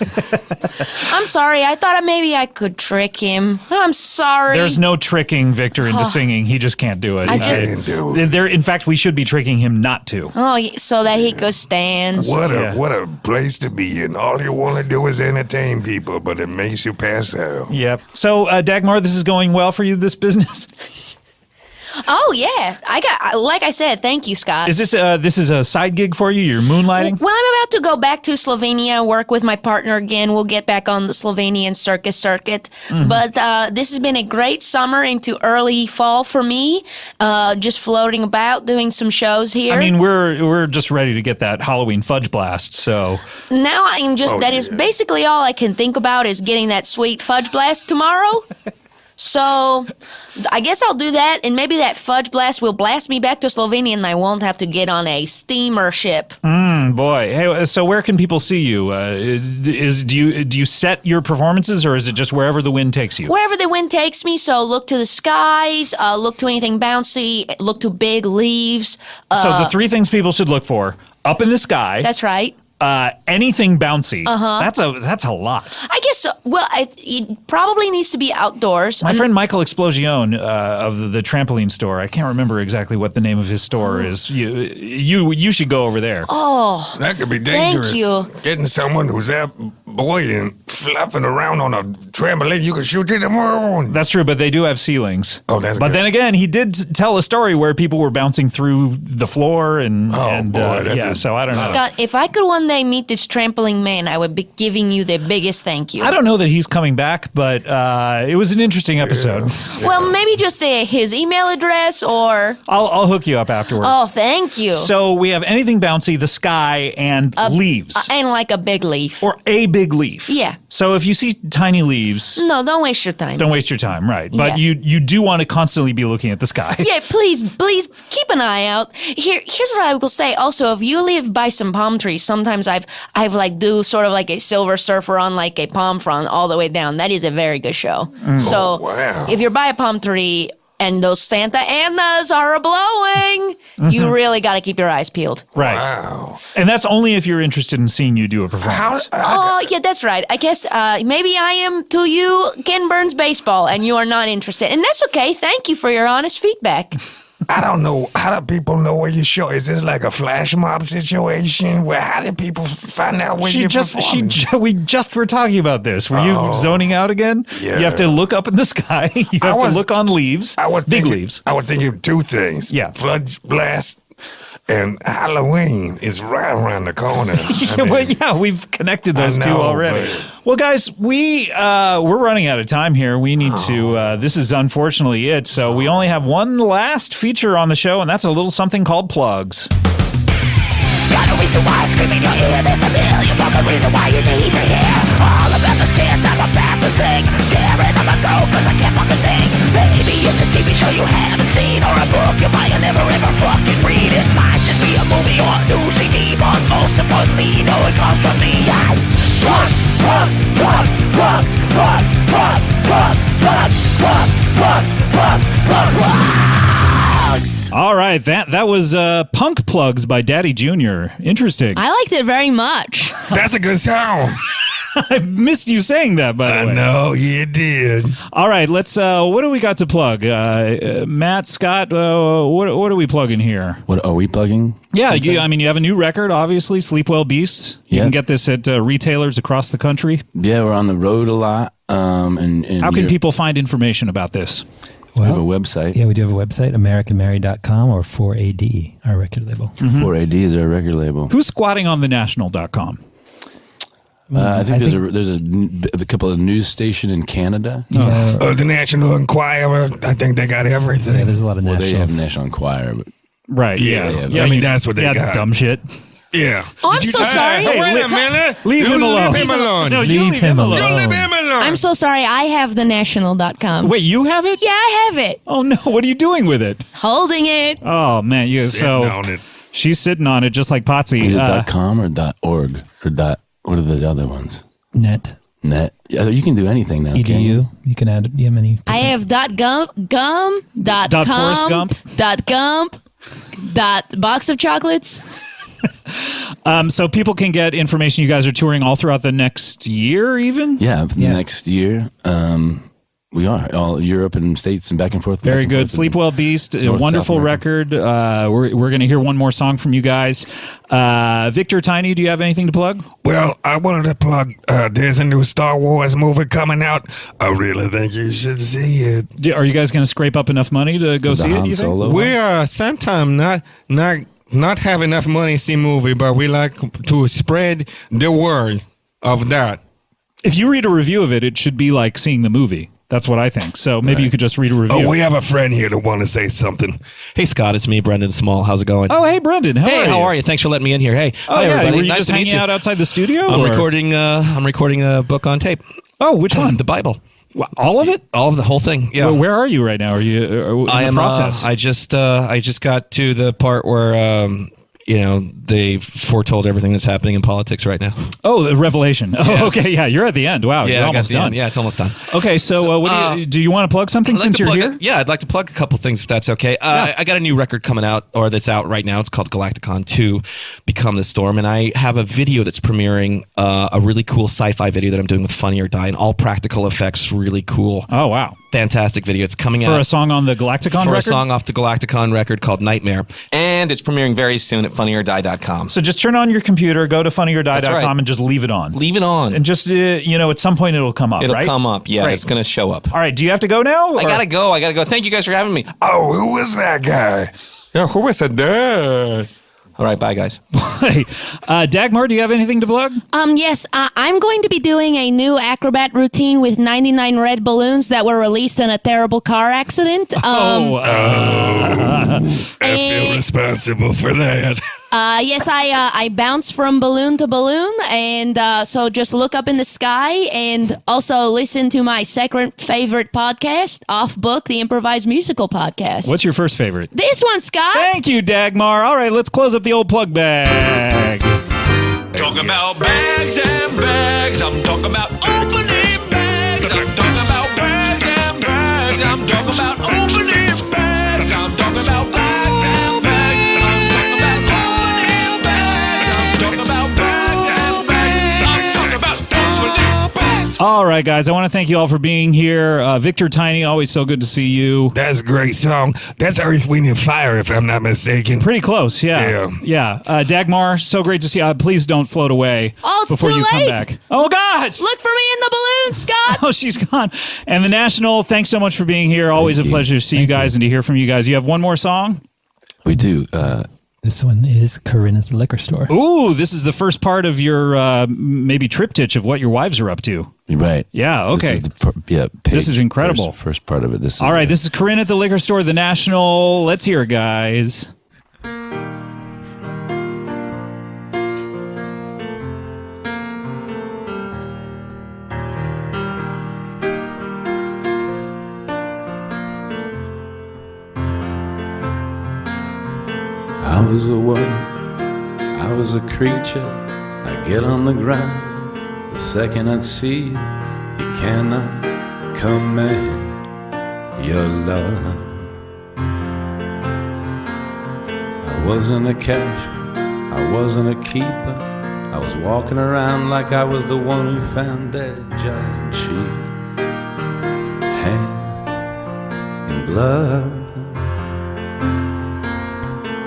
I'm sorry. I thought maybe I could trick him. I'm sorry. There's no tricking Victor into singing. He just can't do it. I just- can't do it. In fact, we should be tricking him not to. Oh, so that he could stand. What a place to be in. All you want to do is entertain people, but it makes you pass out. Yep. So, Dagmar, this is going well for you, this business? Oh yeah, like I said, thank you, Scott. Is this is a side gig for you? You're moonlighting? Well, I'm about to go back to Slovenia, work with my partner again. We'll get back on the Slovenian circus circuit. Mm-hmm. But this has been a great summer into early fall for me. Just floating about, doing some shows here. I mean, we're just ready to get that Halloween fudge blast. So now I'm just is basically all I can think about is getting that sweet fudge blast tomorrow. So I guess I'll do that, and maybe that fudge blast will blast me back to Slovenia, and I won't have to get on a steamer ship. Boy, hey, so where can people see you? Do you set your performances, or is it just wherever the wind takes you? Wherever the wind takes me. So look to the skies, look to anything bouncy, look to big leaves. So the three things people should look for: up in the sky. That's right. Anything bouncy. That's a lot. I guess so. Well, it probably needs to be outdoors. My friend Michael Explosion of the trampoline store. I can't remember exactly what the name of his store is. You should go over there. Oh, That could be dangerous. Thank you. Getting someone who's that buoyant, flapping around on a trampoline, you can shoot to the moon. That's true, but they do have ceilings. Oh, that's But good. then again, he did tell a story where people were bouncing through the floor and boy, that's so I don't know. Scott, if I could one day meet this trampoline man, I would be giving you the biggest thank you. I don't know that he's coming back, but it was an interesting episode. Well, maybe just his email address or. I'll hook you up afterwards. Oh, thank you. So we have anything bouncy, the sky, and leaves. And like a big leaf. Or a big leaf. Yeah. So if you see tiny leaves, No, don't waste your time. don't waste your time, right? But Yeah. you do want to constantly be looking at the sky. Yeah, please keep an eye out. Here's what I will say. Also, if you live by some palm trees, sometimes I've like do sort of like a Silver Surfer on like a palm frond all the way down. That is a very good show. So wow. if you're by a palm tree and those Santa Anas are blowing, you really got to keep your eyes peeled. Right. Wow. And that's only if you're interested in seeing you do a performance. Oh, yeah, that's right. I guess maybe I am to you Ken Burns baseball and you are not interested. And that's okay. Thank you for your honest feedback. I don't know. How do people know where you show? Is this like a flash mob situation? How did people find out where you're performing? We just were talking about this. Were you zoning out again? Yeah. You have to look up in the sky. You have to look on leaves. Big leaves. I was thinking two things. Yeah. Fudge blast And Halloween is right around the corner. We've connected those two already. But Well, guys, we're running out of time here. We need to. This is unfortunately it. So we only have one last feature on the show, and that's a little something called plugs. Got a reason why screaming your ear. There's a million fucking reasons why you need to hear all about the stance I'm about to sing. Tearing on my throat cause I can't fucking sing. Maybe it's a TV show you haven't seen, or a book you might have never ever fucking read. It might just be a movie or a new CD, but most importantly, you know it comes from me. Plugs, plugs, plugs, plugs, plugs, plugs, plugs, plugs, plugs, plugs, plugs, plugs, plugs. All right, that was Punk Plugs by Daddy Jr. Interesting. I liked it very much. that's a good song. I missed you saying that, by the way. I know, you did. All right, let's. What do we got to plug? Matt, Scott, what are we plugging here? What are we plugging? Yeah, you have a new record, obviously, Sleep Well Beasts. You can get this at retailers across the country. Yeah, we're on the road a lot. And How can people find information about this? We have a website. Yeah, we do have a website, AmericanMary.com or 4AD, our record label. 4AD is our record label. Who's squatting on thenational.com? I think there's a couple of news station in Canada. The National Enquirer, I think they got everything. Yeah, there's a lot of Well, nationals. they have National Enquirer. But Right. Yeah. I mean, that's what they got. Dumb shit. Yeah. Oh, I'm so sorry. Hey, Wait a minute. leave him alone. Leave him alone. No, you leave him alone. You leave him alone. I'm so sorry. I have thenational.com. Wait, you have it? Yeah, I have it. Oh no! What are you doing with it? Holding it. Oh man, Sitting on it. She's sitting on it just like Potsy. Is it .com or .org or what are the other ones? Net. Yeah, you can do anything now. Can't you? EDU. You can add many. I have .gum, Forrest Gump? .gump, .box of chocolates. So people can get information. You guys are touring all throughout the next year, even. Yeah, next year. We are all Europe and States and back and forth. Very good. Sleep Well Beast, a North, wonderful South record. We're going to hear one more song from you guys. Victor Tiny, do you have anything to plug? Well, I wanted to plug, there's a new Star Wars movie coming out. I really think you should see it. Are you guys going to scrape up enough money to go see it? Han You think? Solo. We sometimes not have enough money to see movie, but we like to spread the word of that. If you read a review of it, it should be like seeing the movie. That's what I think. So maybe you could just read a review. Oh, we have a friend here that want to say something. Hey, Scott, it's me, Brendon Small. How's it going? Oh, hey, Brendon. How are you? Thanks for letting me in here. Hey, Oh, hi, yeah. everybody. Were you Nice just to meet hanging you. out outside the studio? I'm or- recording. I'm recording a book on tape. Oh, which one? The Bible. All of it? All of the whole thing. Yeah. Where are you right now? Are you in I the am. process? I just got to the part where they foretold everything that's happening in politics right now. Oh, the revelation. Oh, okay. Yeah, you're at the end. Wow, you're I got almost the done. end. Yeah, it's almost done. Okay, so what do you want to plug something I'd like since to you're plug here? Yeah, I'd like to plug a couple things if that's okay. I got a new record coming out, or that's out right now. It's called Galacticon 2, Become the Storm. And I have a video that's premiering, a really cool sci-fi video that I'm doing with Funny or Die, and all practical effects, really cool. Oh, wow. Fantastic video. It's coming out. For a song on the Galacticon for record? a song off the Galacticon record called Nightmare. And it's premiering very soon at funnyordie.com. So just turn on your computer, go to funnyordie.com That's right. and just leave it on. Leave it on. And just, at some point it'll come up, It'll right? come up. Yeah, Great. it's going to show up. All right, do you have to go now? I gotta go. Thank you guys for having me. Oh, who was that guy? Yeah, who was that? All right, bye, guys. Hey, Dagmar, do you have anything to plug? Yes, I'm going to be doing a new acrobat routine with 99 red balloons that were released in a terrible car accident. I feel responsible for that. Yes, I bounce from balloon to balloon, and so just look up in the sky, and also listen to my second favorite podcast, Off Book, the improvised musical podcast. What's your first favorite? This one, Scott? Thank you, Dagmar. All right, let's close up the old plug bag. Talking about bags and bags. I'm talking about opening bags. I'm talking about bags and bags. I'm talking about opening bags. I'm talking about bags and bags. I'm talking about opening bags. I'm talking about bags and bags. I'm talking about opening bags. All right, guys, I want to thank you all for being here. Victor Tiny, always so good to see you. That's a great song. That's Earth, Wind, and Fire, if I'm not mistaken. Pretty close, yeah. Dagmar, so great to see you. Please don't float away before too you late. come back. Oh, God! Look for me in the balloon, Scott! Oh, she's gone. And the National, thanks so much for being here. Always a pleasure to see you guys and to hear from you guys. You have one more song? We do. This one is Corinne at the liquor store. Ooh, this is the first part of your maybe triptych of what your wives are up to. Right. Yeah, okay. This is incredible. First part of it. This is all right, this is Corinne at the liquor store, the National. Let's hear it, guys. I was a woman, I was a creature. I get on the ground the second I see you. You cannot command your love. I wasn't a cash, I wasn't a keeper. I was walking around like I was the one who found that giant cheetah. Hand in glove.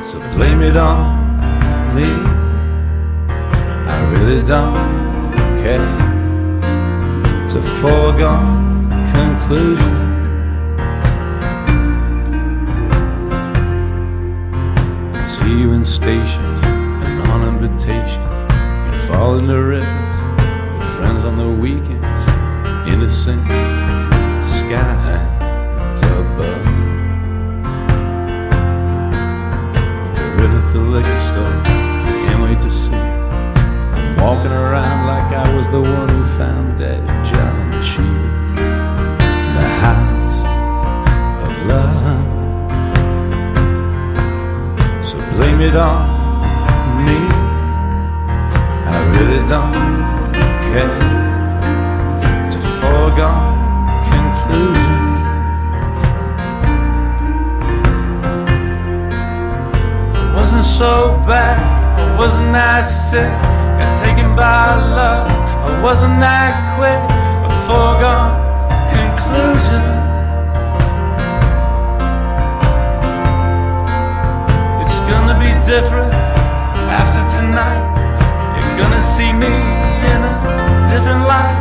So blame it on me. I really don't care. It's a foregone conclusion. I'd see you in stations and on invitations. You'd fall into rivers with friends on the weekends. Innocent skies above. At the liquor store, I can't wait to see you. I'm walking around like I was the one who found that giant cheetah in the house of love. So blame it on me. I really don't care. It's a foregone conclusion. Wasn't so bad, I wasn't that sick. Got taken by love, I wasn't that quick. A foregone conclusion. It's gonna be different after tonight. You're gonna see me in a different light.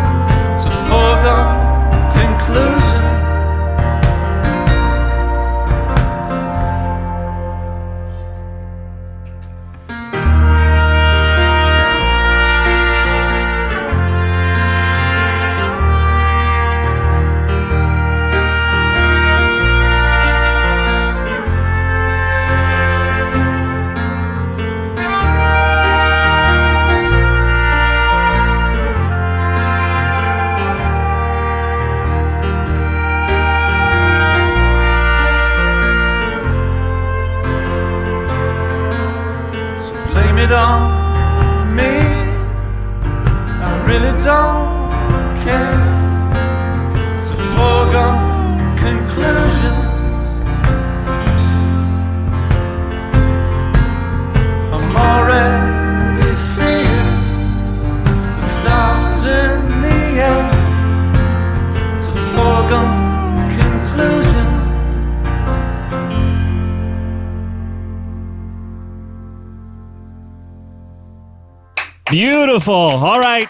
It's a foregone conclusion. It on me. I really don't care. It's a foregone conclusion. I'm already seeing the stars in the air. It's a foregone conclusion. Beautiful. All right.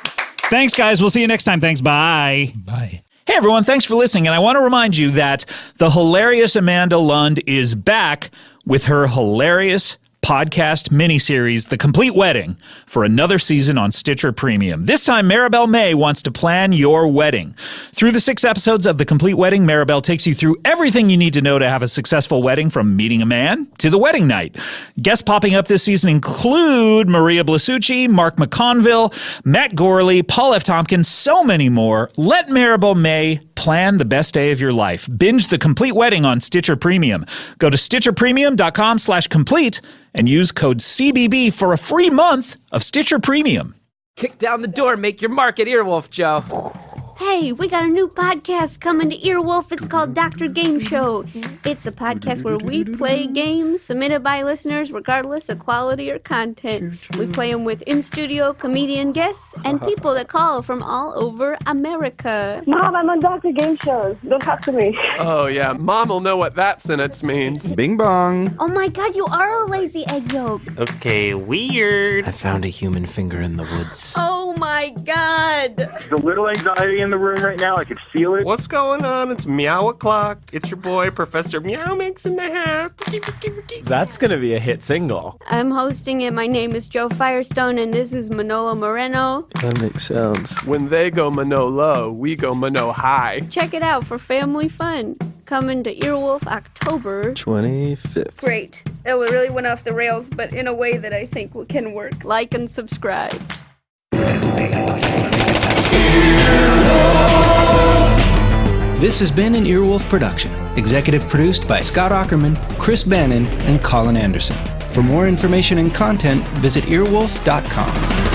Thanks, guys. We'll see you next time. Thanks. Bye. Bye. Hey, everyone. Thanks for listening. And I want to remind you that the hilarious Amanda Lund is back with her hilarious podcast miniseries, The Complete Wedding, for another season on Stitcher Premium. This time, Maribel May wants to plan your wedding. Through the 6 episodes of The Complete Wedding, Maribel takes you through everything you need to know to have a successful wedding, from meeting a man to the wedding night. Guests popping up this season include Maria Blasucci, Mark McConville, Matt Gorley, Paul F. Tompkins, so many more. Let Maribel May plan the best day of your life. Binge The Complete Wedding on Stitcher Premium. Go to stitcherpremium.com/complete and use code CBB for a free month of Stitcher Premium. Kick down the door, make your mark at Earwolf, Joe. Hey, we got a new podcast coming to Earwolf. It's called Dr. Game Show. It's a podcast where we play games submitted by listeners regardless of quality or content. We play them with in-studio comedian guests and people that call from all over America. Mom, I'm on Dr. Game Show. Don't talk to me. Oh, yeah. Mom will know what that sentence means. Bing bong. Oh my God, you are a lazy egg yolk. Okay, weird. I found a human finger in the woods. Oh my God. There's a little anxiety in the room right now. I could feel it. What's going on? It's Meow O'Clock. It's your boy, Professor Meow Mix in the house. That's going to be a hit single. I'm hosting it. My name is Joe Firestone, and this is Manolo Moreno. That makes sense. When they go Manolo, we go Mano High. Check it out for family fun. Coming to Earwolf October 25th. Great. It really went off the rails, but in a way that I think can work. Like and subscribe. This has been an Earwolf production. Executive produced by Scott Aukerman, Chris Bannon, and Colin Anderson. For more information and content, visit earwolf.com.